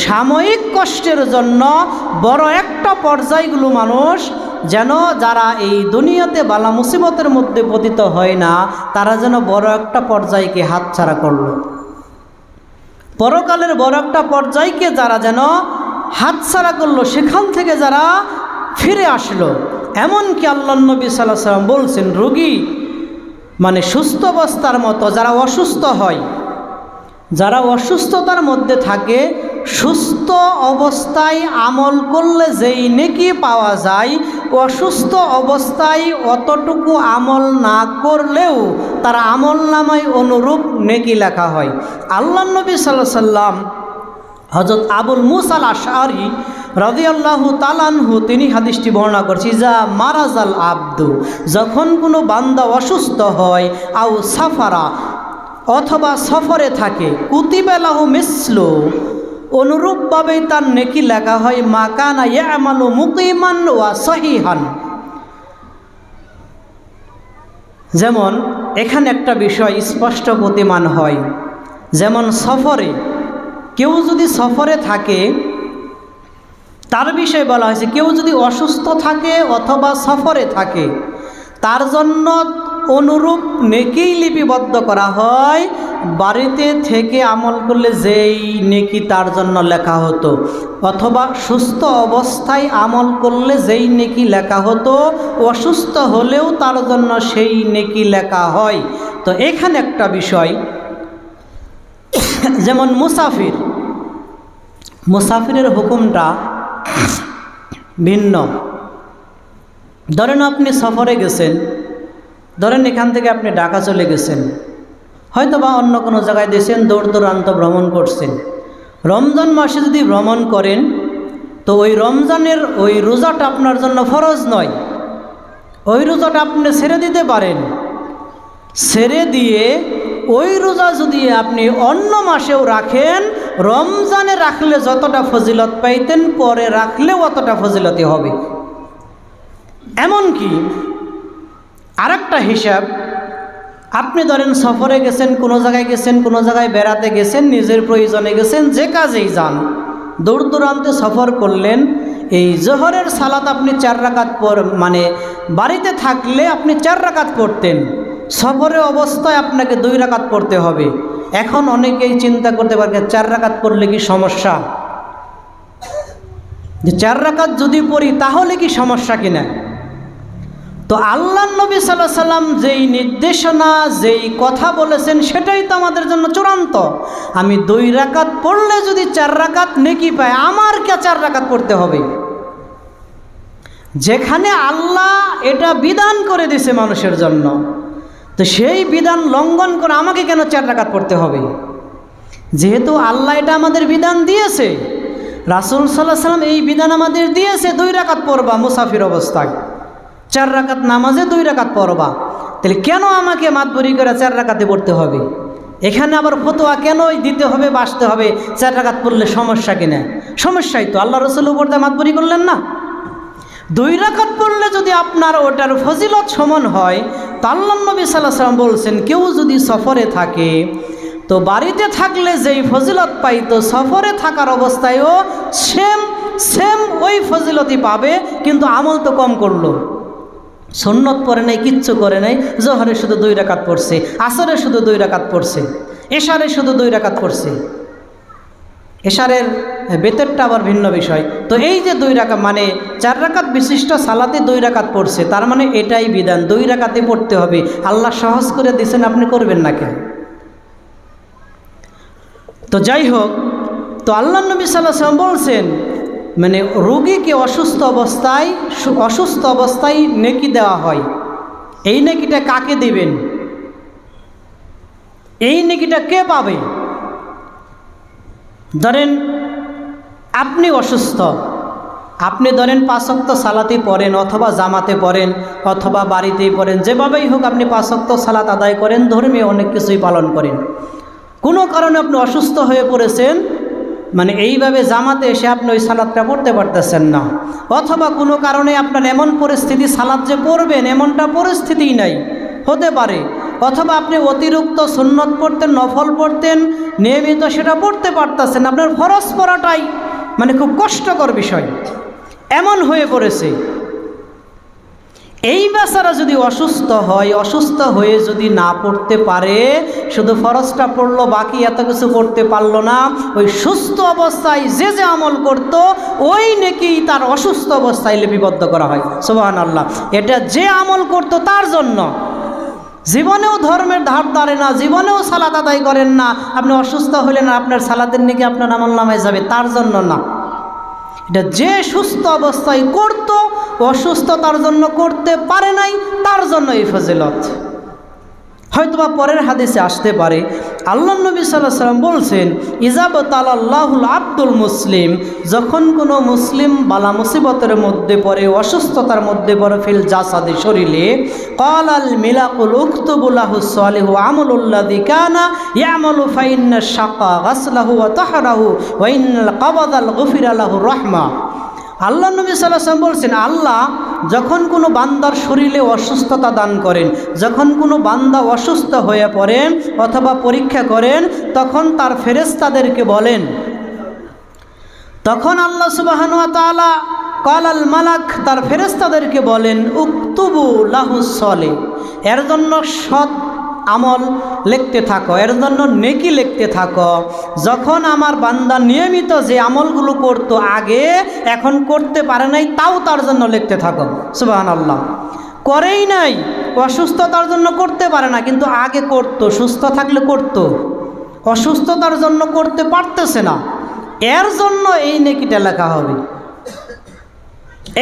সাময়িক কষ্টের জন্য বড় একটা পর্যায়গুলো মানুষ যেন, যারা এই দুনিয়াতে বালা মুসিবতের মধ্যে পতিত হয় না, তারা যেন বড় একটা পর্যায়কে হাতছাড়া করলো। পরকালের বড় একটা পর্যায়কে যারা যেন হাতছাড়া করলো, সেখান থেকে যারা ফিরে আসলো। এমনকি আল্লাহ নবী সাল্লাল্লাহু আলাইহি ওয়াসাল্লাম বলছেন, রোগী সুস্থ অবস্থার মতো যারা অসুস্থ হয়, যারা অসুস্থতার মধ্যে থাকে, সুস্থ অবস্থায় আমল করলে যেই নেকি পাওয়া যায়, অসুস্থ অবস্থায় অতটুকু আমল না করলেও তার আমল নামায় অনুরূপ নেকি লেখা হয়। আল্লাহ নবী সাল্লাল্লাহু আলাইহি ওয়াসাল্লাম হযরত আবুল মুসা আল আশআরী রাদিয়াল্লাহু তাআলা আনহু তিনি হাদিসটি বর্ণনা করছি, যা মারাজাল আব্দু, যখন কোনো বান্দা অসুস্থ হয়, আও সাফারা অথবা সফরে থাকে, কুতিবা লাহু মিসলু, অনুরূপভাবেই তার নেকি লেখা হয়, মাকানা ইয়ামালু মুকিমান ওয়া সহিহান, যেমন এখানে একটা বিষয় স্পষ্ট প্রতীয়মান হয়, যেমন সফরে কেউ যদি সফরে থাকে তার বিষয়ে বলা হয়েছে, কেউ যদি অসুস্থ থাকে অথবা সফরে থাকে তার জন্য অনুরূপ নেকি লিপিবদ্ধ করা হয় বাড়িতে থেকে আমল করলে যেই নেকি তার জন্য লেখা হতো, অথবা সুস্থ অবস্থায় আমল করলে যেই নেকি লেখা হতো অসুস্থ হলেও তার জন্য সেই নেকি লেখা হয়। তো এখানে একটা বিষয়, যেমন মুসাফিরের হুকুমটা ভিন্ন। ধরেন আপনি সফরে গেছেন, ধরেন এখান থেকে আপনি ঢাকা চলে গেছেন, হয়তো বা অন্য কোনো জায়গায় দিয়েছেন, দূর দূরান্ত ভ্রমণ করছেন। রমজান মাসে যদি ভ্রমণ করেন তো ওই রমজানের ওই রোজাটা আপনার জন্য ফরজ নয়, ওই রোজাটা আপনি ছেড়ে দিতে পারেন। ছেড়ে দিয়ে ওই রোজা যদি আপনি অন্য মাসেও রাখেন, রমজানে রাখলে যতটা ফজিলত পাইতেন পরে রাখলেও অতটা ফজিলতি হবে। এমনকি আরেকটা হিসাব, আপনি ধরেন সফরে গেছেন, কোনো জায়গায় গেছেন, কোনো জায়গায় বেড়াতে গেছেন, নিজের প্রয়োজনে গেছেন, যে কাজেই যান, দূর দূরান্তে সফর করলেন, এই জোহরের সালাত আপনি 4 রাকাত মানে বাড়িতে থাকলে আপনি 4 রাকাত পড়তেন, সফরে অবস্থায় আপনাকে 2 রাকাত পড়তে হবে। এখন অনেকেই চিন্তা করতে পারে 4 রাকাত পড়লে কি সমস্যা, যে 4 রাকাত যদি পড়ি তাহলে কি সমস্যা কিনা। তো আল্লাহ নবী সাল্লাল্লাহু আলাইহি সাল্লাম যেই নির্দেশনা যেই কথা বলেছেন সেটাই তো আমাদের জন্য চূড়ান্ত। আমি 2 রাকাত পড়লে যদি 4 রাকাত নেকি পাই, আমার কে 4 রাকাত পড়তে হবে? যেখানে আল্লাহ এটা বিধান করে দিয়েছে মানুষের জন্য, তো সেই বিধান লঙ্ঘন করে আমাকে কেন 4 রাকাত পড়তে হবে? যেহেতু আল্লাহ এটা আমাদের বিধান দিয়েছে, রাসূল সাল্লাল্লাহু আলাইহি সাল্লাম এই বিধান আমাদের দিয়েছে, 2 রাকাত পড়বা মুসাফির অবস্থায়, 4 রাকাত নামাজে 2 রাকাত পড়বা, তাহলে কেন আমাকে মাতবরি করে 4 রাকাতে পড়তে হবে? এখানে আবার ফতোয়া কেন দিতে হবে, বাসতে হবে 4 রাকাত পড়লে সমস্যা কিনা? সমস্যাই তো, আল্লাহ রাসূল উপর দিয়ে মাতবরি করলেন না। 2 রাকাত পড়লে যদি আপনার ওটার ফজিলত সমান হয়, তো আল্লাহ নবী সাল্লাল্লাহু আলাইহি সাল্লাম বলছেন কেউ যদি সফরে থাকে তো বাড়িতে থাকলে যেই ফজিলত পাইতো সফরে থাকার অবস্থায়ও সেম ওই ফজিলতই পাবে, কিন্তু আমল তো কম করলো। সুন্নত পড়ে নাই, কিচ্ছু করে নাই, জোহরে শুধু 2 রাকাত পড়ছে, আসরে শুধু 2 রাকাত পড়ছে, এশারে শুধু 2 রাকাত পড়ছে। এশারের বেতেরটা আবার ভিন্ন বিষয়। তো এই যে 2 রাকাত মানে 4 রাকাত বিশিষ্ট সালাতে 2 রাকাত পড়ছে, তার মানে এটাই বিধান, 2 রাকাতে পড়তে হবে। আল্লাহ সহজ করে দিয়েছেন, আপনি করবেন না কেন? তো যাই হোক, তো আল্লাহ নবী সাল্লাল্লাহু আলাইহি ওয়াসাল্লাম বলছেন মানে রোগীকে অসুস্থ অবস্থায় নেকি দেওয়া হয়। এই নেকিটা কাকে দিবেন? এই নেকিটা কে পাবে? ধরেন আপনি অসুস্থ, আপনি ধরেন 5 ওয়াক্ত সালাতে পড়েন, অথবা জামাতে পড়েন, অথবা বাড়িতেই পড়েন, যেভাবেই হোক আপনি 5 ওয়াক্ত সালাত আদায় করেন, ধর্মীয় অনেক কিছুই পালন করেন। কোনো কারণে আপনি অসুস্থ হয়ে পড়েছেন, মানে এইভাবে জামাতে এসে আপনি ওই সালাদটা পড়তে পারতেছেন না, অথবা কোনো কারণে আপনার এমন পরিস্থিতি সালাদ যে পড়বেন এমনটা পরিস্থিতিই নাই, হতে পারে, অথবা আপনি অতিরিক্ত সুন্নত পড়তেন, নফল পড়তেন নিয়মিত, সেটা পড়তে পারতেছেন, আপনার ফরজ পড়াটাই মানে খুব কষ্টকর বিষয়, এমন হয়ে পড়েছে। এই বেচারা যদি অসুস্থ হয়, অসুস্থ হয়ে যদি না পড়তে পারে, শুধু ফরজটা পড়লো, বাকি এত কিছু পড়তে পারলো না, ওই সুস্থ অবস্থায় যে যে আমল করত ওই নেকি তার অসুস্থ অবস্থায় লিপিবদ্ধ করা হয়। সুবহানাল্লাহ। এটা যে আমল করত তার জন্য। জীবনেও ধর্মের ধার ধারে না, জীবনেও সালাত আদায় করেন না, আপনি অসুস্থ হলেন আপনার সালাতের নেকি আপনার আমল নামায় যাবে, তার জন্য না। এটা যে সুস্থ অবস্থায় করত, অসুস্থতার জন্য করতে পারে নাই, তার জন্য এই ফজিলত। হয়তোবা পরের হাদিসে আসতে পারে, আল্লাহ নবী সাল্লাল্লাহু আলাইহি ওয়াসাল্লাম বলছেন ইজাবতালাল্লাহুল আব্দুল মুসলিম, যখন কোনো মুসলিম বালা মুসিবতের মধ্যে পড়ে, অসুস্থতার মধ্যে পড়ে, ফিল জাসাদি শরীরে, ক্বালাল মিলাকুল উকতুবু লাহুস সালিহু আমলুল্লাযী কানা ইয়ামালু ফাইন্না শাকা গাসলাহু ওয়া তাহরাহু ওয়া ইন্নাল কবাদাল গুফিরা লাহু রাহমা। আল্লাহ নবী সাল্লাল্লাহু আলাইহি ওয়াসাল্লাম বলছেন, আল্লাহ যখন কোনো বান্দার শরীরে অসুস্থতা দান করেন, যখন কোনো বান্দা অসুস্থ হয়ে পড়েন অথবা পরীক্ষা করেন, তখন তার ফেরেশতাদেরকে বলেন, তখন আল্লাহ সুবহানাহু ওয়া তাআলা কালাল মালাক তার ফেরেশতাদেরকে বলেন, উকতুবু লাহু সলিহ, এর জন্য সৎ আমল লিখতে থাকো, এর জন্য নেকি লিখতে থাকো। যখন আমার বান্দা নিয়মিত যে আমলগুলো করতো আগে, এখন করতে পারে নাই, তাও তার জন্য লিখতে থাকো। সুবহানাল্লাহ। করেই নাই, অসুস্থতার জন্য করতে পারে না, কিন্তু আগে করতো, সুস্থ থাকলে করতো, অসুস্থতার জন্য করতে পারতেছে না, এর জন্য এই নেকিটা লেখা হবে,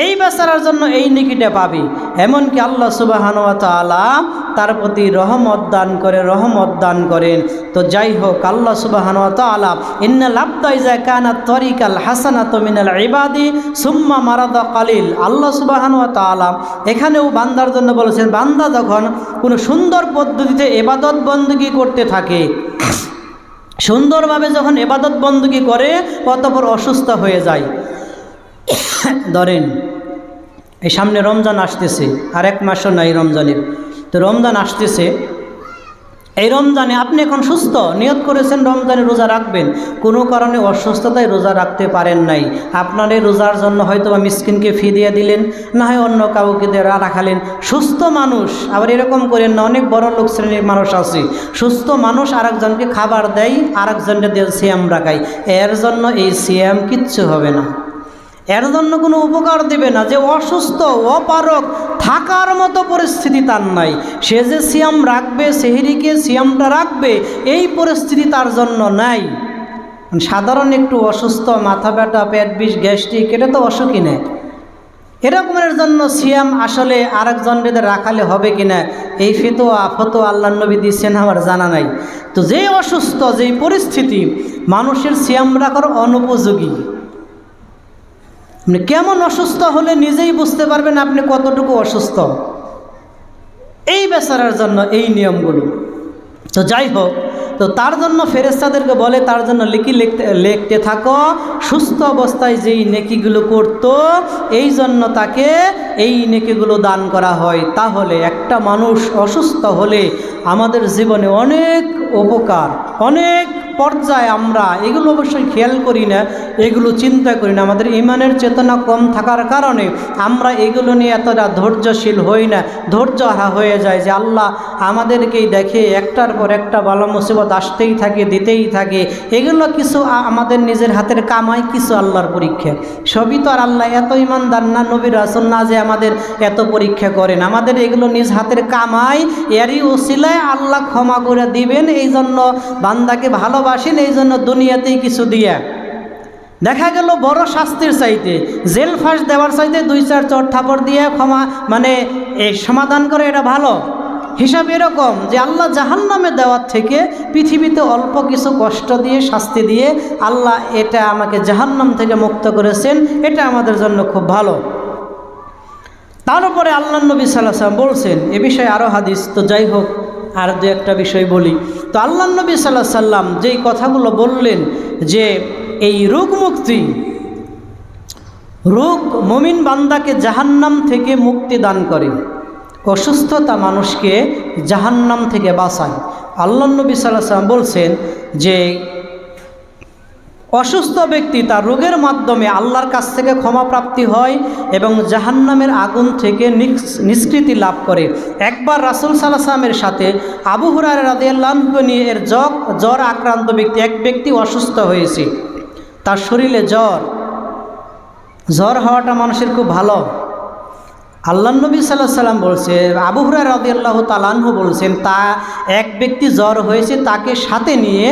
এই বেচারার জন্য এই নেকিটা পাবি। এমনকি আল্লাহ সুবহানাহু ওয়া তাআলা তার প্রতি রহমত দান করেন। তো যাই হোক, আল্লাহ সুবহানাহু ওয়া তাআলা ইন্নাল আবদা ইযা কানাত তরিকাল হাসানাতু মিনাল ইবাদি সুম্মা মারাদা কালিল, আল্লাহ সুবহানাহু ওয়া তাআলা এখানেও বান্দার জন্য বলেছেন, বান্দা যখন কোনো সুন্দর পদ্ধতিতে ইবাদত বندگی করতে থাকে, সুন্দরভাবে যখন ইবাদত বندگی করে, অতঃপর অসুস্থ হয়ে যায়। ধরেন এই সামনে রমজান আসতেছে, আর এক মাসও নাই রমজানের, তো রমজান আসতেছে, এই রমজানে আপনি এখন সুস্থ, নিয়ত করেছেন রমজানে রোজা রাখবেন, কোনো কারণে অসুস্থতায় রোজা রাখতে পারেন নাই, আপনার এই রোজার জন্য হয়তো বা মিসকিনকে ফি দিয়ে দিলেন, না হয় অন্য কাউকে দিয়ে রাখালেন। সুস্থ মানুষ আবার এরকম করেন না, অনেক বড় লোক শ্রেণীর মানুষ আছে, সুস্থ মানুষ আরেকজনকে খাবার দেয়, আরেকজনকে দিয়ে সিয়াম রাখায়, এর জন্য এই সিয়াম কিচ্ছু হবে না, এর জন্য কোনো উপকার দেবে না। যে অসুস্থ, অপারক, থাকার মতো পরিস্থিতি তার নাই, সে যে সিয়াম রাখবে, সেহরিকে সিয়ামটা রাখবে, এই পরিস্থিতি তার জন্য নাই। সাধারণ একটু অসুস্থ, মাথা ব্যথা, পেট বিষ, গ্যাস্ট্রিক, এটা তো অসুখই নেই, এরকমের জন্য সিয়াম আসলে আরেকজনদের রাখালে হবে কিনা, এই ফতোয়া আল্লাহর নবী দিচ্ছেন আমার জানা নাই। তো যে অসুস্থ, যেই পরিস্থিতি, মানুষের সিয়াম রাখার অনুপযোগী। আপনি কেমন অসুস্থ হলে নিজেই বুঝতে পারবেন আপনি কতটুকু অসুস্থ, এই বেচারার জন্য এই নিয়মগুলো। তো যাই হোক, তো তার জন্য ফেরেশতাদেরকে বলে, তার জন্য লিখতে থাকো, সুস্থ অবস্থায় যেই নেকিগুলো করতো, এই জন্য তাকে এই নেকিগুলো দান করা হয়। তাহলে একটা মানুষ অসুস্থ হলে আমাদের জীবনে অনেক উপকার, অনেক পর্যায়ে আমরা এগুলো অবশ্যই খেয়াল করি না, এগুলো চিন্তা করি না, আমাদের ইমানের চেতনা কম থাকার কারণে আমরা এগুলো নিয়ে এতটা ধৈর্যশীল হই না, ধৈর্যহারা হয়ে যায়, যে আল্লাহ আমাদেরকেই দেখে একটার পর একটা বালা মুসিবত আসতেই থাকে, দিতেই থাকে। এগুলো কিছু আমাদের নিজের হাতের কামাই, কিছু আল্লাহর পরীক্ষা। সবই তো আর আল্লাহ এত ইমানদার না, নবী রাসূল না যে আমাদের এত পরীক্ষা করেন, আমাদের এগুলো নিজ হাতের কামাই, এরই ওসিলায় আল্লাহ ক্ষমা করে দিবেন। এই জন্য বান্দাকে ভালোবাসেন, এই জন্য দুনিয়াতেই কিছু দিয়ে দেখা গেল বড় শাস্তির চাইতে, জেল ফাঁস দেওয়ার চাইতে 2-4 চর থাপড় দিয়ে ক্ষমা এই সমাধান করে, এটা ভালো। হিসাব এরকম যে আল্লাহ জাহান্নামে দেওয়ার থেকে পৃথিবীতে অল্প কিছু কষ্ট দিয়ে, শাস্তি দিয়ে আল্লাহ এটা আমাকে জাহান্নাম থেকে মুক্ত করেছেন, এটা আমাদের জন্য খুব ভালো। তার উপরে আল্লাহ নবী সাল্লাল্লাহু আলাইহি ওয়াসাল্লাম বলছেন, এ বিষয়ে আরও হাদিস। তো যাই হোক, আর দু একটা বিষয় বলি। তো আল্লাহ নবী সাল্লাল্লাহু আলাইহি ওয়াসাল্লাম যেই কথাগুলো বললেন, যে এই রোগ মুক্তি, রোগ মুমিন বান্দাকে জাহান্নাম থেকে মুক্তি দান করে, অসুস্থতা মানুষকে জাহান্নাম থেকে বাঁচায়। আল্লাহ নবী সাল্লাল্লাহু আলাইহি ওয়াসাল্লাম বলছেন যে অসুস্থ ব্যক্তি তার রোগের মাধ্যমে আল্লাহর কাছ থেকে ক্ষমা প্রাপ্তি হয় এবং জাহান্নামের আগুন থেকে নিষ্কৃতি লাভ করে। একবার রাসূল সাল্লাল্লাহু আলাইহি ওয়াসাল্লামের সাথে আবু হুরায়রা রাদিয়াল্লাহু আনহু নিয়ে জ্বর আক্রান্ত ব্যক্তি, এক ব্যক্তি অসুস্থ হয়েছে, তার শরীরে জ্বর হওয়াটা মানুষের খুব ভালো। আল্লাহ নবী সাল্লাল্লাহু আলাইহি ওয়াসাল্লাম বলছে, আবু হুরায়রা রাদিয়াল্লাহু তাআলা আনহু বলছেন, তা এক ব্যক্তি জ্বর হয়েছে, তাকে সাথে নিয়ে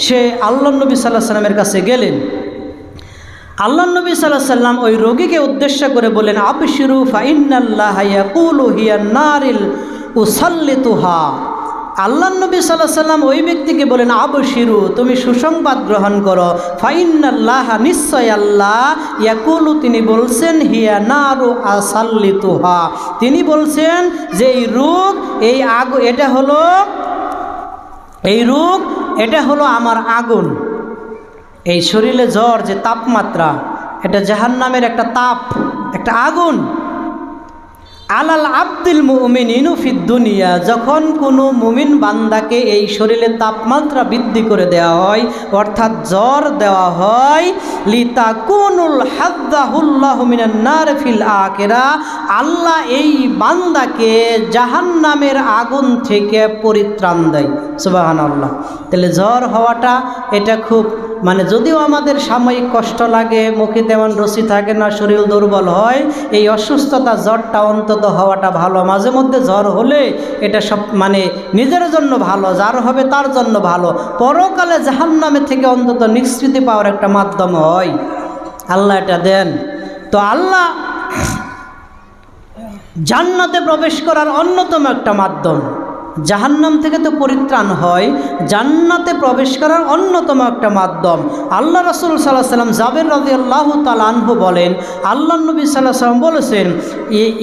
সে আল্লাহ নবী সাল্লাল্লাহু আলাইহি ওয়াসাল্লামের কাছে গেলেন। আল্লাহ নবী সাল্লাল্লাহু আলাইহি ওয়াসাল্লাম ওই রোগীকে উদ্দেশ্য করে বলেন, আবশিরু ফাইন্নাল্লাহা ইয়াকুলু হিয়া নারিল উসাল্লিতুহা। আল্লাহ নবী সাল্লাল্লাহু আলাইহি ওয়াসাল্লাম ওই ব্যক্তিকে বলেন, আবশিরু, তুমি সুসংবাদ গ্রহণ করো, ফাইন্নাল্লাহা, নিশ্চয় আল্লাহ, ইয়াকুলু, তিনি বলছেন, হিয়া নারু আসাল্লিতুহা, তিনি বলছেন যে এই রোগ, এই আগুন, এটা হলো আমার আগুন। এই শরীরে জ্বর যে তাপমাত্রা, এটা জাহান্নামের একটা তাপ, একটা আগুন। আলাল আব্দুল মুমিনিনু ফিদ দুনিয়া, যখন কোনো মুমিন বান্দাকে এই শরীরের তাপমাত্রা বৃদ্ধি করে দেওয়া হয়, অর্থাৎ জ্বর দেওয়া হয়, লিতাকুনুল হাদ্দাহুল্লাহু মিনান নার ফিল আখিরা, আল্লাহ এই বান্দাকে জাহান্নামের আগুন থেকে পরিত্রাণ দেয়। সুবহানাল্লাহ। তাহলে জ্বর হওয়াটা এটা খুব যদিও আমাদের সাময়িক কষ্ট লাগে, মুখে তেমন রুচি থাকে না, শরীর দুর্বল হয়, এই অসুস্থতা জ্বরটা অন্তত হওয়াটা ভালো। মাঝে মধ্যে জ্বর হলে এটা সব নিজের জন্য ভালো, যার হবে তার জন্য ভালো, পরকালে জাহান্নামে থেকে অন্তত নিষ্কৃতি পাওয়ার একটা মাধ্যম হয়। আল্লাহ এটা দেন। তো আল্লাহ জান্নাতে প্রবেশ করার অন্যতম একটা মাধ্যম, জাহান্নাম থেকে তো পরিত্রাণ হয়, জান্নাতে প্রবেশ করার অন্যতম একটা মাধ্যম। আল্লাহ রাসূল সাল্লাল্লাহু আলাইহি ওয়াসাল্লাম জাবের রাদিয়াল্লাহু তাআলা আনহু বলেন, আল্লাহ নবী সাল্লাল্লাহু আলাইহি ওয়াসাল্লাম বলেছেন,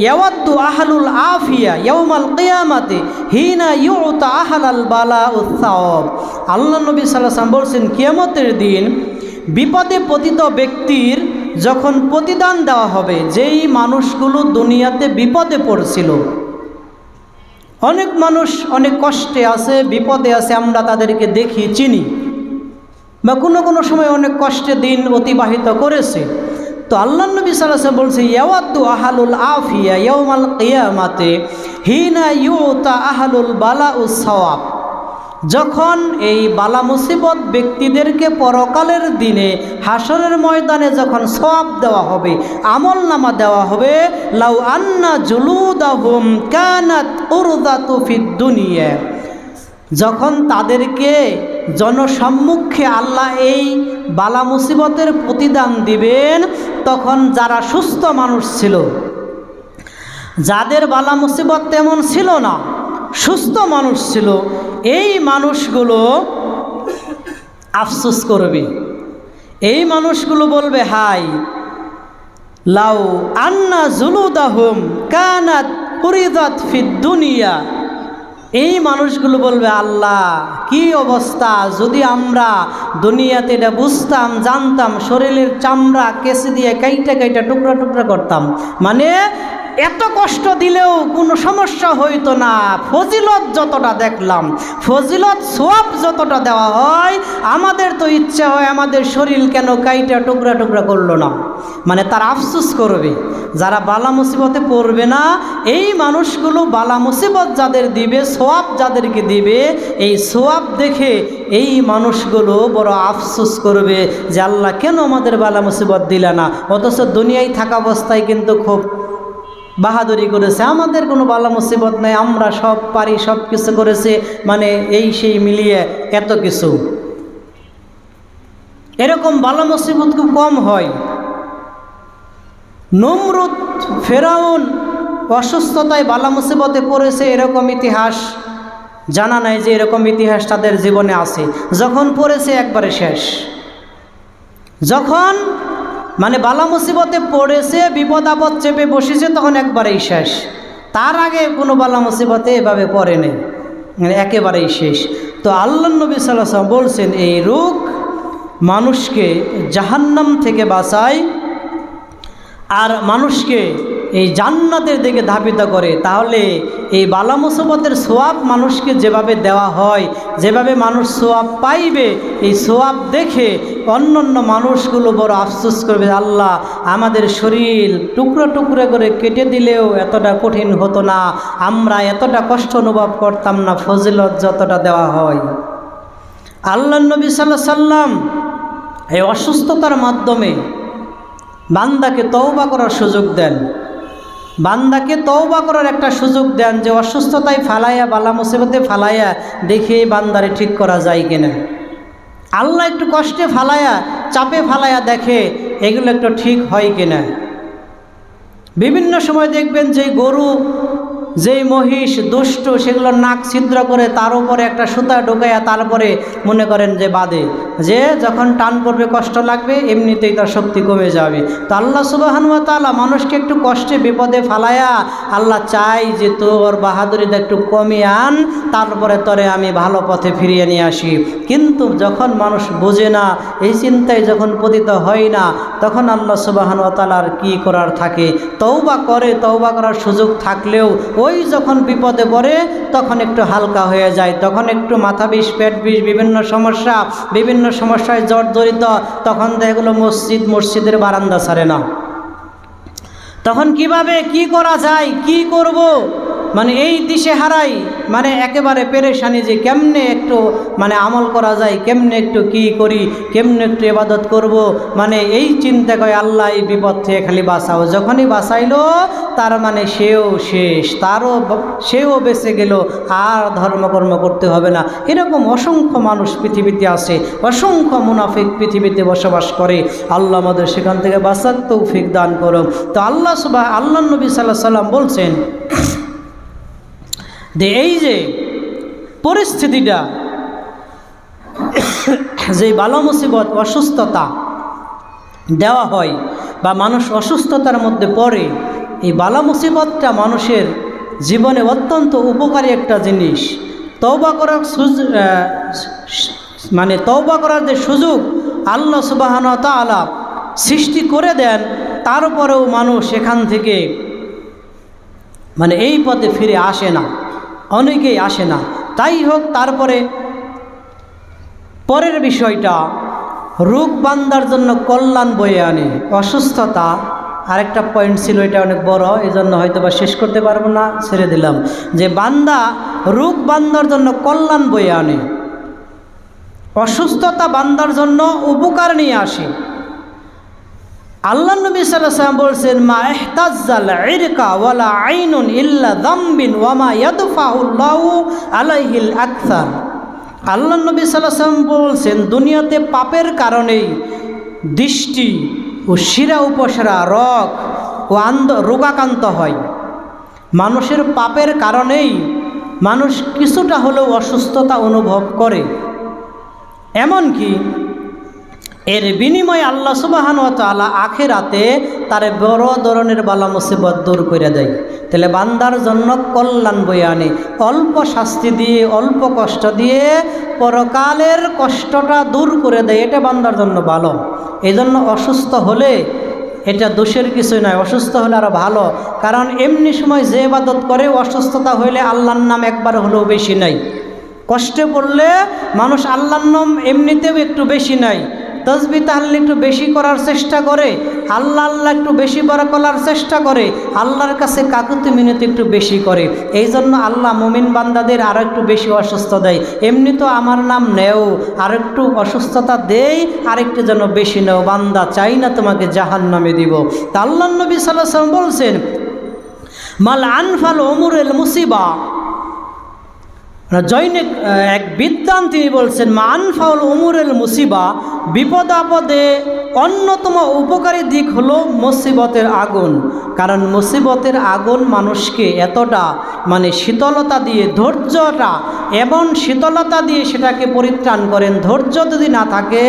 ইয়াওয়াদ্দু আহলুল আফিয়া ইয়াউমাল কিয়ামাতি হিনা ইউতা আহলাল বালাউস সাওয়াব। আল্লাহ নবী সাল্লাল্লাহু আলাইহি ওয়াসাল্লাম বলেছেন, কিয়ামতের দিন বিপদে পতিত ব্যক্তির যখন প্রতিদান দেওয়া হবে, যেই মানুষগুলো দুনিয়াতে বিপদে পড়ছিল, অনেক মানুষ অনেক কষ্টে আছে, বিপদে আছে, আমরা তাদেরকে দেখি, চিনি, বা কোনো সময় অনেক কষ্টে দিন অতিবাহিত করেছে। তো আল্লাহ নবী সাল্লাল্লাহু আলাইহি ওয়াসাল্লাম বলছে, ইয়াওয়াদ্দু আহলুল আফিয়া ইয়াউমাল কিয়ামাতি হিনা ইউতা আহলুল বালাউস সাওয়াব। যখন এই বালা মুসিবত ব্যক্তিদেরকে পরকালের দিনে হাসরের ময়দানে যখন সওয়াব দেওয়া হবে, আমল নামা দেওয়া হবে, লাউ আন্না জুলুদাহুম কানাত উরদাতু ফিদ দুনিয়া, যখন তাদেরকে জনসম্মুখে আল্লাহ এই বালা মুসিবতের প্রতিদান দিবেন, তখন যারা সুস্থ মানুষ ছিল, যাদের বালা মুসিবত তেমন ছিল না, সুস্থ মানুষ ছিল, এই মানুষগুলো আফসোস করবে। এই মানুষগুলো বলবে, হাই লাউ আন্না জুলুদাহুম কানাত উরিদাত ফিদ দুনিয়া। এই মানুষগুলো বলবে, আল্লাহ কি অবস্থা, যদি আমরা দুনিয়াতে এটা বুঝতাম, জানতাম, শরীরের চামড়া কেসি দিয়ে কাইটা কাইটা টুকরা টুকরা করতাম, এত কষ্ট দিলেও কোনো সমস্যা হইতো না। ফজিলত যতটা দেখলাম, ফজিলত সওয়াব যতটা দেওয়া হয়, আমাদের তো ইচ্ছা হয় আমাদের শরীর কেন কাইটা টুকরা টুকরা করলো না। তার আফসোস করবে। যারা বালা মুসিবতে পড়বে না, এই মানুষগুলো বালা মুসিবত যাদের দিবে, সওয়াব যাদেরকে দিবে, এই সওয়াব দেখে এই মানুষগুলো বড় আফসোস করবে যে আল্লাহ কেন আমাদের বালা মুসিবত দিলে না। অথচ দুনিয়ায় থাকা অবস্থায় কিন্তু খুব বাহাদুরি করেছে, আমাদের কোনো বালা মুসিবত নাই, আমরা সব পারি, সব কিছু করেছে, এই সেই মিলিয়ে এত কিছু। এরকম বালা মুসিবত খুব কম হয়। নমরুদ, ফেরাউন অসুস্থতায় বালা মুসিবতে পড়েছে, এরকম ইতিহাস জানা নাই যে এরকম ইতিহাস তাদের জীবনে আছে। যখন পড়েছে একবারে শেষ, যখন বালা মুসিবতে পড়েছে, বিপদ আপদ চেপে বসেছে, তখন একবারেই শেষ। তার আগে কোনো বালা মুসিবতে এভাবে পড়ে নেই, একেবারেই শেষ। তো আল্লাহ নবী সাল্লাল্লাহু আলাইহি ওয়াসাল্লাম বলছেন, এই রোগ মানুষকে জাহান্নাম থেকে বাঁচায় আর মানুষকে এই জান্নাতের দিকে ধাবিত করে। তাহলে এই বালা মুসিবতের সওয়াব মানুষকে যেভাবে দেওয়া হয়, যেভাবে মানুষ সওয়াব পাইবে, এই সওয়াব দেখে অন্যান্য মানুষগুলো বড় আফসোস করবে, আল্লাহ আমাদের শরীর টুকরো টুকরো করে কেটে দিলেও এতটা কঠিন হতো না, আমরা এতটা কষ্ট অনুভব করতাম না, ফজিলত যতটা দেওয়া হয়। আল্লাহ নবী সাল্লাল্লাহু আলাইহি ওয়াসাল্লাম এই অসুস্থতার মাধ্যমে বান্দাকে তওবা করার সুযোগ দেন, বান্দাকে তওবা করার একটা সুযোগ দেন, যে অসুস্থতায় ফালাইয়া, বালা মুসিবতে ফালাইয়া দেখে বান্দারে ঠিক করা যায় কিনা। আল্লাহ একটু কষ্টে ফালাইয়া, চাপে ফালাইয়া দেখে এগুলো একটু ঠিক হয় কিনা। বিভিন্ন সময় দেখবেন যে গরু যেই মহিষ দুষ্ট সেগুলো নাক ছিদ্র করে তার উপরে একটা সুতা ঢোকাইয়া তারপরে মনে করেন যে বাঁধে, যে যখন টান পড়বে কষ্ট লাগবে এমনিতেই তার শক্তি কমে যাবে। তো আল্লাহ সুবহানাহু ওয়া তাআলা মানুষকে একটু কষ্টে বিপদে ফালায়া আল্লাহ চাই যে তোর বাহাদুরিটা একটু কমিয়ে আন, তারপরে তরে আমি ভালো পথে ফিরিয়ে নিয়ে আসি। কিন্তু যখন মানুষ বোঝে না, এই চিন্তায় যখন পতিত হয় না, তখন আল্লাহ সুবহানাহু ওয়া তাআলার কি করার থাকে? তওবা করে, তওবা করার সুযোগ থাকলেও ওই যখন বিপদে পড়ে তখন একটু হালকা হয়ে যায়, তখন একটু মাথা বিষ, পেট বিষ, বিভিন্ন সমস্যায় জর্জরিত, তখন এগুলো মসজিদের বারান্দা ছাড়ে না। তখন কিভাবে কি করা যায়, কি করব, মানে এই দিশে হারাই, মানে একেবারে পেরেশানি যে কেমনে একটু মানে আমল করা যায়, কেমনে একটু কি করি, কেমনে একটু ইবাদত করব, মানে এই চিন্তা করে আল্লাহ এই বিপদ থেকে খালি বাঁচাও। যখনই বাঁচাইলো তার মানে সেও শেষ, সেও বেঁচে গেল, আর ধর্মকর্ম করতে হবে না। এরকম অসংখ্য মানুষ পৃথিবীতে আছে, অসংখ্য মুনাফিক পৃথিবীতে বসবাস করে। আল্লাহ আমাদের সেখান থেকে বাঁচার তৌফিক দান করো। তো আল্লাহ নবী সাল্লাল্লাহু আলাইহি ওয়াসাল্লাম বলছেন যে এই যে পরিস্থিতিটা, যে বালা মুসিবত অসুস্থতা দেওয়া হয় বা মানুষ অসুস্থতার মধ্যে পড়ে, এই বালা মুসিবতটা মানুষের জীবনে অত্যন্ত উপকারী একটা জিনিস। তওবা করার যে সুযোগ আল্লাহ সুবহানাহু ওয়া তাআলা সৃষ্টি করে দেন, তারপরেও মানুষ এখান থেকে মানে এই পথে ফিরে আসে না, অনেকেই আসে না। তাই হোক, তারপরে পরের বিষয়টা, রোগ বান্দার জন্য কল্যাণ বয়ে আনে। অসুস্থতা আরেকটা পয়েন্ট ছিল, এটা অনেক বড়, এই জন্য হয়তো বা শেষ করতে পারবো না, ছেড়ে দিলাম। যে রোগ বান্দার জন্য কল্যাণ বয়ে আনে, অসুস্থতা বান্দার জন্য উপকার নিয়ে আসে। আল্লাহ নবী সাল্লাল্লাহু আলাইহি ওয়াসাল্লাম বলছেন, মা ইহতাজ্জাল ইরকা ওয়ালা আইনুন ইল্লা যামবিন ওয়া মা ইয়াদফাউল্লাহু আলাইহিল আকসার। আল্লাহ নবী সাল্লাল্লাহু আলাইহি ওয়াসাল্লাম বলছেন, দুনিয়াতে পাপের কারণেই দৃষ্টি ও শিরা উপশিরা রোগ ও রোগাক্রান্ত হয়। মানুষের পাপের কারণেই মানুষ কিছুটা হলেও অসুস্থতা অনুভব করে। এমনকি এর বিনিময়ে আল্লাহ সুবহানাহু ওয়া তাআলা আখিরাতে তার বড় ধরনের বালা মুসিবত দূর করে দেয়। তাহলে বান্দার জন্য কল্যাণ বয়ে আনে, অল্প শাস্তি দিয়ে, অল্প কষ্ট দিয়ে পরকালের কষ্টটা দূর করে দেয়, এটা বান্দার জন্য ভালো। এই জন্য অসুস্থ হলে এটা দোষের কিছুই নয়, অসুস্থ হলে আরও ভালো। কারণ এমনি সময় যে ইবাদত করে, অসুস্থতা হইলে আল্লাহর নাম একবার হলেও বেশি নাই। কষ্টে পড়লে মানুষ আল্লাহর নাম এমনিতেও একটু বেশি নাই, তসবিহ তাহলিল একটু বেশি করার চেষ্টা করে, আল্লাহ একটু বেশি বড় করার চেষ্টা করে, আল্লাহর কাছে কাকুতি মিনতি একটু বেশি করে। এই জন্য আল্লাহ মুমিন বান্দাদের আরও একটু বেশি অসুস্থ দেয়। এমনি তো আমার নাম নেও, আর একটু অসুস্থতা দেই, আরেকটু যেন বেশি নেও, বান্দা চাই না তোমাকে জাহান্নামে দিব। তা আল্লাহ নবী সাল্লাল্লাহু আলাইহি ওয়াসাল্লাম বলছেন, মাল আনফাল উমুরুল মুসিবা। জৈনিক এক বিদ্বান তিনি বলছেন, মানফাউল উমুরেল মুসিবা, বিপদ আপদে অন্যতম উপকারী দিক হলো মুসিবতের আগুন। কারণ মুসিবতের আগুন মানুষকে এতটা মানে শীতলতা দিয়ে, ধৈর্যটা এমন শীতলতা দিয়ে সেটাকে পরিত্রাণ করেন। ধৈর্য যদি না থাকে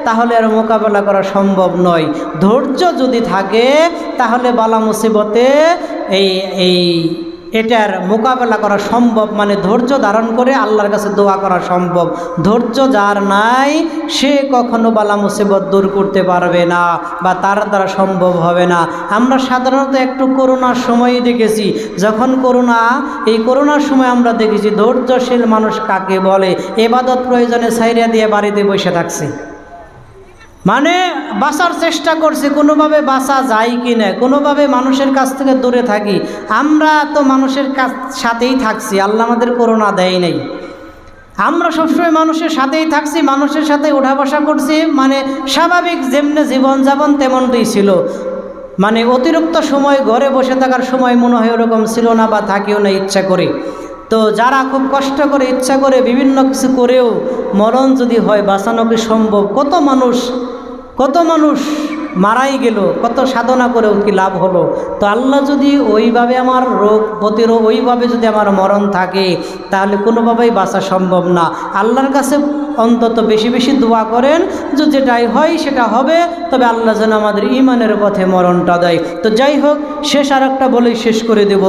তাহলে আর মোকাবেলা করা সম্ভব নয়। ধৈর্য যদি থাকে তাহলে বালা মুসিবতে এটার মোকাবেলা করা সম্ভব, মানে ধৈর্য ধারণ করে আল্লাহর কাছে দোয়া করা সম্ভব। ধৈর্য যার নাই সে কখনো বালা মুসিবত দূর করতে পারবে না, বা তার দ্বারা সম্ভব হবে না। আমরা সাধারণত একটু করোনার সময়ই দেখেছি, যখন এই করোনার সময় আমরা দেখেছি ধৈর্যশীল মানুষ কাকে বলে। ইবাদত প্রয়োজনে ছাইরা দিয়ে বাড়িতে বসে থাকছে, মানে বাঁচার চেষ্টা করছে, কোনোভাবে বাঁচা যায় কি না, কোনোভাবে মানুষের কাছ থেকে দূরে থাকি। আমরা তো মানুষের সাথেই থাকছি, আল্লাহ আমাদের করোনা দেয় নাই। আমরা সবসময় মানুষের সাথেই থাকছি, মানুষের সাথে ওঠা বসা করছি, মানে স্বাভাবিক যেমনি জীবনযাপন তেমনটাই ছিল। মানে অতিরিক্ত সময় ঘরে বসে থাকার সময় মনে হয় ওরকম ছিল না, বা থাকিও না ইচ্ছা করে। তো যারা খুব কষ্ট করে ইচ্ছা করে বিভিন্ন কিছু করেও মরণ যদি হয় বাঁচানো কি সম্ভব? কত মানুষ মারাই গেল, কত সাধনা করেও কি লাভ হলো? তো আল্লাহ যদি ওইভাবে আমার রোগ প্রতিরোধ, ওইভাবে যদি আমার মরণ থাকে, তাহলে কোনোভাবেই বাঁচা সম্ভব না। আল্লাহর কাছে অন্তত বেশি বেশি দোয়া করেন যে যেটাই হয় সেটা হবে, তবে আল্লাহ যেন আমাদের ঈমানের পথে মরণটা দেয়। তো যাই হোক, শেষ আর একটা বলেই শেষ করে দেব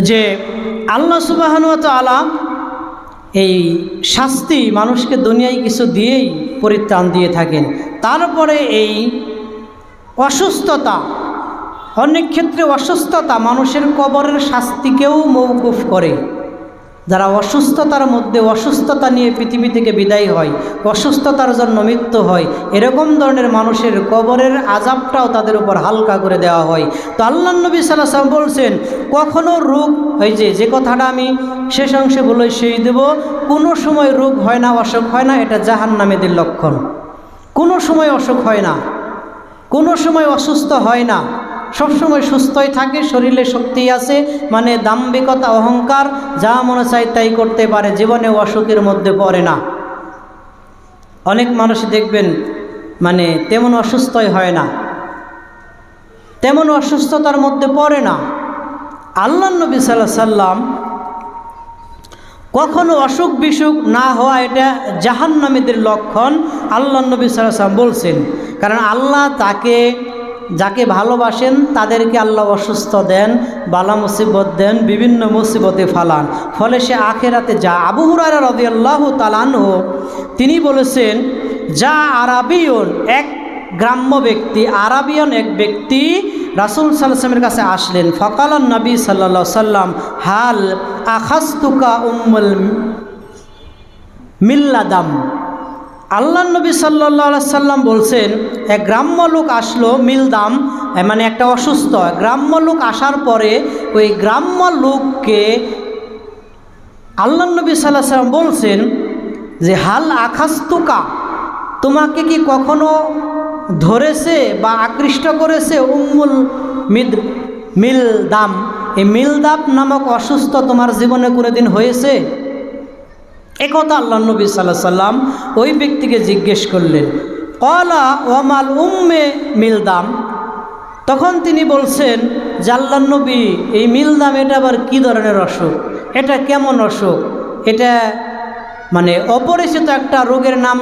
যে আল্লাহ সুবহানাহু ওয়া তাআলা এই শাস্তি মানুষকে দুনিয়ায় কিছু দিয়েই পরিত্রাণ দিয়ে থাকেন। তারপরে এই অসুস্থতা, অনেক ক্ষেত্রে অসুস্থতা মানুষের কবরের শাস্তিকেও মওকুফ করে। যারা অসুস্থতার মধ্যে অসুস্থতা নিয়ে পৃথিবী থেকে বিদায় হয়, অসুস্থতার জন্য মৃত্যু হয়, এরকম ধরনের মানুষের কবরের আযাবটাও তাদের উপর হালকা করে দেওয়া হয়। তো আল্লাহ নবী সাল্লাল্লাহু আলাইহি ওয়াসাল্লাম বলছেন, কখনো রোগ, ওই যে কথাটা আমি শেষ অংশে বলে সেই দেব, কোনো সময় রোগ হয় না, অসুখ হয় না, এটা জাহান্নামীদের লক্ষণ। কোনো সময় অসুখ হয় না, কোনো সময় অসুস্থ হয় না, সবসময় সুস্থই থাকে, শরীরে শক্তি আছে, মানে দাম্ভিকতা অহংকার যা মনে চায় তাই করতে পারে, জীবনে অসুখের মধ্যে পড়ে না। অনেক মানুষ দেখবেন মানে তেমন অসুস্থই হয় না, তেমন অসুস্থতার মধ্যে পড়ে না। আল্লাহ নবী সাল্লাল্লাহু আলাইহি সাল্লাম কখনো অসুখ বিসুখ না হওয়া এটা জাহান্নামীদের লক্ষণ আল্লাহ নবী সাল্লাল্লাহু আলাইহি সাল্লাম বলছেন। কারণ আল্লাহ যাকে ভালোবাসেন তাদেরকে আল্লাহ অসুস্থ দেন, বালা মুসিবত দেন, বিভিন্ন মুসিবতে ফালান, ফলে সে আখেরাতে যা। আবু হুরায়রা রাদিয়াল্লাহু তাআলা আনহু তিনি বলেছেন, যা আরাবিয়ন, এক গ্রাম্য ব্যক্তি, আরাবিয়ান এক ব্যক্তি রাসূল সাল্লাল্লাহু আলাইহি ওয়াসাল্লামের কাছে আসলেন। ফাকালান নবী সাল্লাল্লাহু আলাইহি ওয়াসাল্লাম, হাল আখাজতুকা উম্মুল মিল্লাদাম। আল্লাহ নবী সাল্লাল্লাহু আলাইহি সাল্লাম বলছেন, এক গ্রাম্য লোক আসলো, মিলদাম মানে একটা অসুস্থ গ্রাম্য লোক আসার পরে ওই গ্রাম্য লোককে আল্লাহ নবী সাল্লাল্লাহু আলাইহি সাল্লাম বলছেন যে, হাল আখাজতুকা, তোমাকে কি কখনো ধরেছে বা আকৃষ্ট করেছে উম্মুল মিলদাম, এই মিলদাম নামক অসুস্থ তোমার জীবনে কোনোদিন হয়েছে? একথা আল্লাহ নবী সাল্লাল্লাহু আলাইহি সাল্লাম ওই ব্যক্তিকে জিজ্ঞেস করলেন। ক্বালা ওয়ামাল উম্মে মিলদাম, তখন তিনি বলছেন যে আল্লাহ নবী, এই মিলদাম এটা আবার কী ধরনের অসুখ, এটা কেমন অসুখ? এটা মানে অপরিচিত একটা রোগের নাম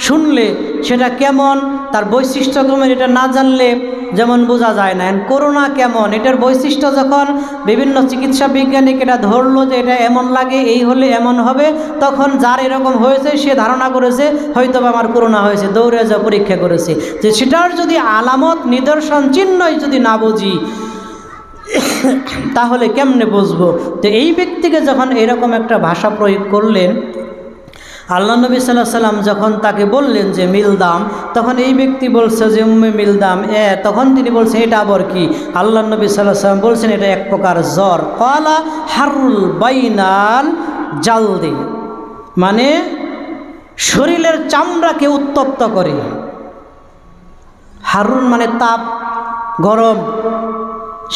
শুনলে সেটা কেমন, তার বৈশিষ্ট্যক্রমের এটা না জানলে যেমন বোঝা যায় না। করোনা কেমন, এটার বৈশিষ্ট্য যখন বিভিন্ন চিকিৎসা বিজ্ঞানিক এটা ধরলো যে এটা এমন লাগে, এই হলে এমন হবে, তখন যার এরকম হয়েছে সে ধারণা করেছে হয়তো আমার করোনা হয়েছে, দৌড়ে যা পরীক্ষা করেছে। যে সেটার যদি আলামত নিদর্শন চিহ্নই যদি না বুঝি তাহলে কেমনে বুঝবো? তো এই ব্যক্তিকে যখন এরকম একটা ভাষা প্রয়োগ করলেন, আল্লাহ নবী সাল্লাল্লাহু আলাইহি সাল্লাম যখন তাকে বললেন যে মিলদাম, তখন এই ব্যক্তি বলছে যে উম্মে মিলদাম, তখন তিনি বলছেন এটা আবার কি? আল্লাহ নবী সাল্লাল্লাহু আলাইহি সাল্লাম বলছেন এটা এক প্রকার জ্বর। ক্বালা হারুল বাইনাল জালদি, মানে শরীরের চামড়াকে উত্তপ্ত করে। হারুন মানে তাপ, গরম,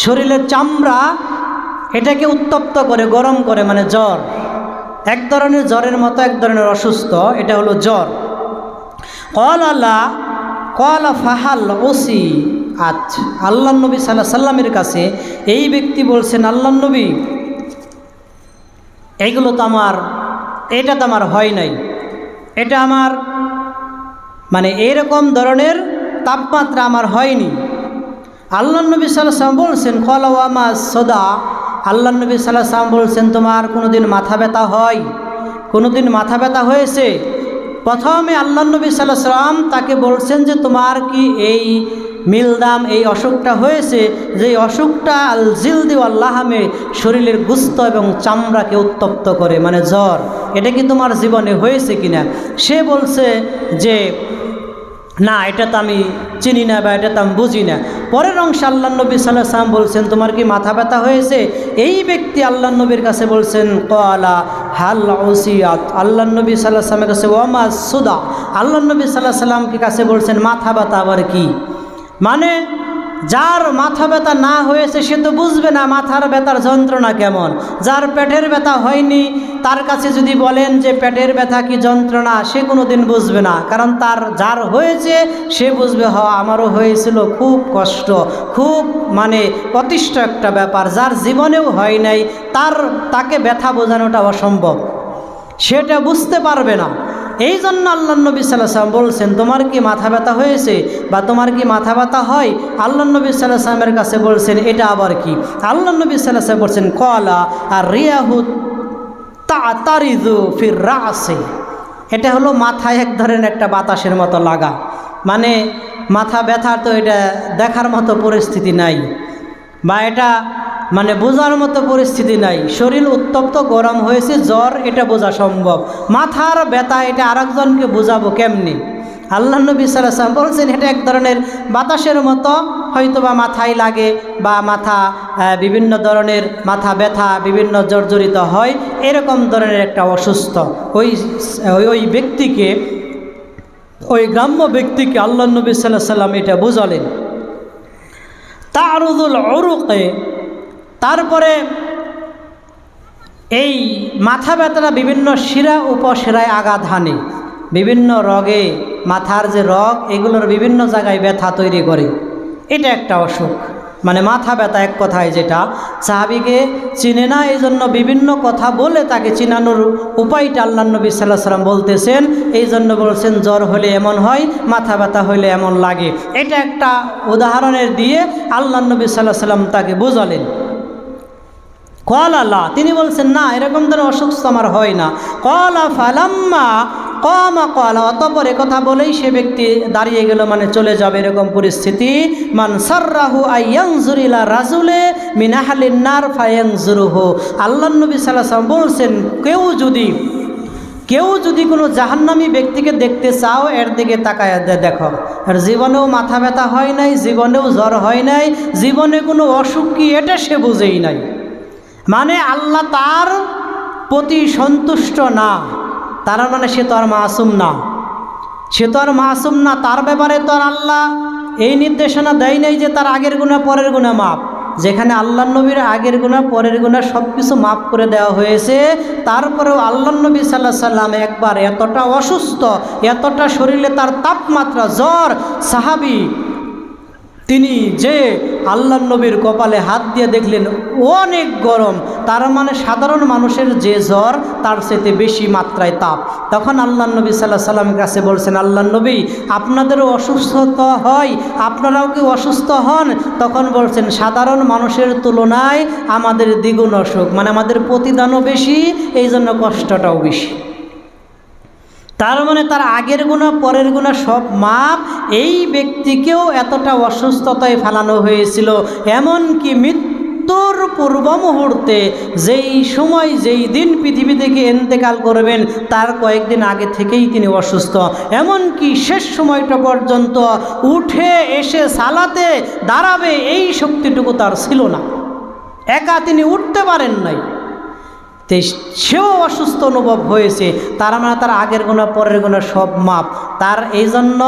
শরীরের চামড়া এটাকে উত্তপ্ত করে, গরম করে, মানে জ্বর। এক ধরনের জ্বরের মতো এক ধরনের অসুস্থ, এটা হলো জ্বর। ক্বালা ফাহাল ওসি আত, আল্লাহ নবী সাল্লাল্লাহু আলাইহি সাল্লামের কাছে এই ব্যক্তি বলছেন, আল্লাহ নবী, এইগুলো তো এটা তো আমার হয় নাই, এটা আমার মানে এরকম ধরনের তাপমাত্রা আমার হয়নি। আল্লাহ নবী সাল্লাল্লাহু আলাইহি সাল্লাম বলছেন, ক্বালা ওয়ামা সদা, আল্লাহ নবী সাল্লাল্লাহু আলাইহি সাল্লাম বলছেন, তোমার কোনোদিন মাথা ব্যথা হয়? কোনোদিন মাথা ব্যথা হয়েছে? প্রথমে আল্লাহ নবী সাল্লাল্লাহু আলাইহি সাল্লাম তাকে বলছেন যে তোমার কি এই মিলদাম, এই অসুখটা হয়েছে, যে অসুখটা আল জিলদি ওয়াল লাহামে, শরীরের গুস্ত এবং চামড়াকে উত্তপ্ত করে, মানে জ্বর, এটা কি তোমার জীবনে হয়েছে কিনা? সে বলছে যে না, এটা তো আমি চিনি না বা এটা তো আমি বুঝি না। পরের অংশে আল্লাহ নবী সাল্লাল্লাহু আলাইহি সাল্লাম বলছেন, তোমার কি মাথা ব্যথা হয়েছে? এই ব্যক্তি আল্লাহ নবীর কাছে বলছেন, ক্বালা হাল উসিয়াত, আল্লাহ নবী সাল্লাল্লাহু আলাইহি সাল্লামের কাছে ওয়ামা সুদা, আল্লাহ নবী সাল্লাল্লাহু আলাইহি সাল্লামকে কাছে বলছেন মাথা ব্যথা আবার কি? মানে যার মাথা ব্যথা না হয়েছে সে তো বুঝবে না মাথার ব্যথার যন্ত্রণা কেমন। যার পেটের ব্যথা হয়নি তার কাছে যদি বলেন যে পেটের ব্যথা কি যন্ত্রণা, সে কোনো দিন বুঝবে না, কারণ যার হয়েছে সে বুঝবে আমারও হয়েছিল, খুব কষ্ট, খুব অতিষ্ঠ একটা ব্যাপার। যার জীবনেও হয় নাই তাকে ব্যথা বোঝানোটা অসম্ভব, সেটা বুঝতে পারবে না। এই জন্য আল্লাহ নবী সাল্লাল্লাহু আলাইহি ওয়াসাল্লাম বলছেন, তোমার কি মাথা ব্যথা হয়েছে বা তোমার কি মাথা ব্যথা হয়? আল্লাহ নবী সাল্লাল্লাহু আলাইহি ওয়াসাল্লামের কাছে বলছেন, এটা আবার কি? আল্লাহ নবী সাল্লাল্লাহু আলাইহি ওয়াসাল্লাম বলছেন, ক্বালা আর রিয়াহু তাতারিযু ফির রাসি। এটা হলো মাথায় এক ধরনের একটা বাতাসের মতো লাগা, মাথা ব্যথা তো এটা দেখার মতো পরিস্থিতি নাই, বা এটা বোঝার মতো পরিস্থিতি নাই। শরীর উত্তপ্ত গরম হয়েছে, জ্বর, এটা বোঝা সম্ভব। মাথার ব্যথা এটা আরেকজনকে বোঝাবো কেমনি? আল্লাহ নবী সাল্লাল্লাহু আলাইহি ওয়াসাল্লাম বলছেন, এটা এক ধরনের বাতাসের মতো, হয়তো বা মাথায় লাগে বা বিভিন্ন ধরনের মাথা ব্যথা, বিভিন্ন জর্জরিত হয়, এরকম ধরনের একটা অসুস্থ ওই ব্যক্তিকে, ওই গ্রাম্য ব্যক্তিকে আল্লাহ নবী সাল্লাল্লাহু আলাইহি ওয়াসাল্লাম এটা বুঝালেন। তারুদুল উরুকে, তারপরে এই মাথা ব্যথাটা বিভিন্ন শিরা উপশিরায় আঘাত হানে, বিভিন্ন রগে, মাথার যে রগ এগুলোর বিভিন্ন জায়গায় ব্যথা তৈরি করে, এটা একটা অসুখ। মাথা ব্যথা এক কথায় যেটা, সাহাবীকে চিনে না, এই জন্য বিভিন্ন কথা বলে তাকে চিনানোর উপায়টা আল্লাহ নবী সাল্লাল্লাহু আলাইহি ওয়াসাল্লাম বলতেছেন। এই জন্য বলছেন, জ্বর হলে এমন হয়, মাথা ব্যথা হলে এমন লাগে। এটা একটা উদাহরণের দিয়ে আল্লাহ নবী সাল্লাল্লাহু আলাইহি ওয়াসাল্লাম তাকে বোঝালেন। ক্বালা লা, তিনি বলছেন, না, এরকম ধরনের অসুখ আমার হয় না। ক্বালা ফালাম্মা ক্বামা ক্বালা, অতঃপর কথা বলেই সে ব্যক্তি দাঁড়িয়ে গেল, চলে যাবে এরকম পরিস্থিতি। মান সাররাহু আইয়ানজুর ইলা রাজুলে মিন আহলিন নার ফায়ানজুরুহু। আল্লাহর নবী সাল্লাল্লাহু আলাইহি ওয়াসাল্লাম বলছেন, কেউ যদি কোনো জাহান্নামী ব্যক্তিকে দেখতে চাও, এর দিকে তাকায় দেখো, আর জীবনেও মাথা ব্যথা হয় নাই, জীবনেও জ্বর হয় নাই, জীবনে কোনো অসুখ কি এটা সে বুঝেই নাই। আল্লাহ তার প্রতি সন্তুষ্ট না, তার সে তো আর মাসুম না, তার ব্যাপারে তো আর আল্লাহ এই নির্দেশনা দেয় নাই যে তার আগের গুনাহ পরের গুনাহ মাপ। যেখানে আল্লাহ নবীর আগের গুনাহ পরের গুনাহ সব কিছু মাফ করে দেওয়া হয়েছে, তারপরেও আল্লাহ নবী সাল্লাল্লাহু আলাইহি ওয়াসাল্লাম একবার এতটা অসুস্থ, এতটা শরীরে তার তাপমাত্রা, জ্বর, সাহাবী তিনি যে আল্লাহ নবীর কপালে হাত দিয়ে দেখলেন অনেক গরম, তার সাধারণ মানুষের যে জ্বর তার চেয়ে বেশি মাত্রায় তাপ। তখন আল্লাহ নবী সাল্লাল্লাহু আলাইহি ওয়াসাল্লামের কাছে বলছেন, আল্লাহ নবী, আপনাদেরও অসুস্থতা হয়, আপনারাও কি অসুস্থ হন? তখন বলছেন, সাধারণ মানুষের তুলনায় আমাদের দ্বিগুণ অসুখ, আমাদের প্রতিদানও বেশি, এই জন্য কষ্টটাও বেশি। তার তার আগের গুনাহ পরের গুনাহ সব মাপ। এই ব্যক্তিকেও এতটা অসুস্থতায় ফেলানো হয়েছিল, এমনকি মৃত্যুর পূর্ব মুহূর্তে, যেই দিন পৃথিবী থেকে ইন্তেকাল করবেন তার কয়েকদিন আগে থেকেই তিনি অসুস্থ। এমনকি শেষ সময়টা পর্যন্ত উঠে এসে সালাতে দাঁড়াবে এই শক্তিটুকু তার ছিল না, একা তিনি উঠতে পারেন নাই, সেও অসুস্থ অনুভব হয়েছে। তার আগের গুনাহ পরের গুনাহ সব মাপ। তার এই জন্য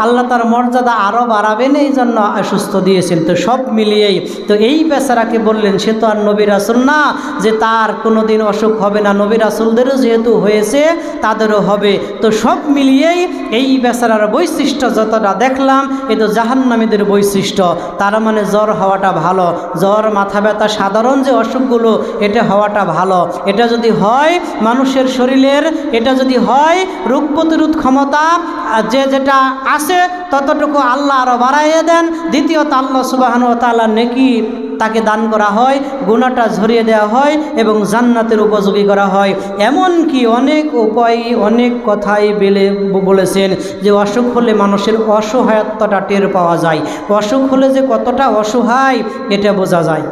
আল্লাহ তার মর্যাদা আরও বাড়াবেন, এই জন্য অসুস্থ দিয়েছেন। তো সব মিলিয়েই তো এই বেচারাকে বললেন, সে তো আর নবী রাসূল না যে তার কোনো দিন অসুখ হবে না, নবী রাসূলদেরও যেহেতু হয়েছে তাদেরও হবে। তো সব মিলিয়েই এই বেচারার বৈশিষ্ট্য যতটা দেখলাম, এ তো জাহান্নামীদের বৈশিষ্ট্য। তার জ্বর হওয়াটা ভালো, জ্বর, মাথা ব্যথা, সাধারণ যে অসুখগুলো এটা হওয়াটা ভালো। এটা যদি হয় মানুষের শরীরের, এটা যদি হয় রোগ প্রতিরোধ ক্ষমতা যেটা আছে ততটুকু আল্লাহ আরও বাড়াইয়ে দেন। দ্বিতীয়ত আল্লাহ সুবহানাহু ওয়া তাআলা নেকি তাকে দান করা হয়, গুনাহটা ঝরিয়ে দেওয়া হয় এবং জান্নাতের উপযোগী করা হয়। এমনকি অনেক উপায়, অনেক কথাই বলেছেন যে অসুখ হলে মানুষের অসহায়ত্বটা টের পাওয়া যায়, অসুখ হলে যে কতটা অসহায় এটা বোঝা যায়।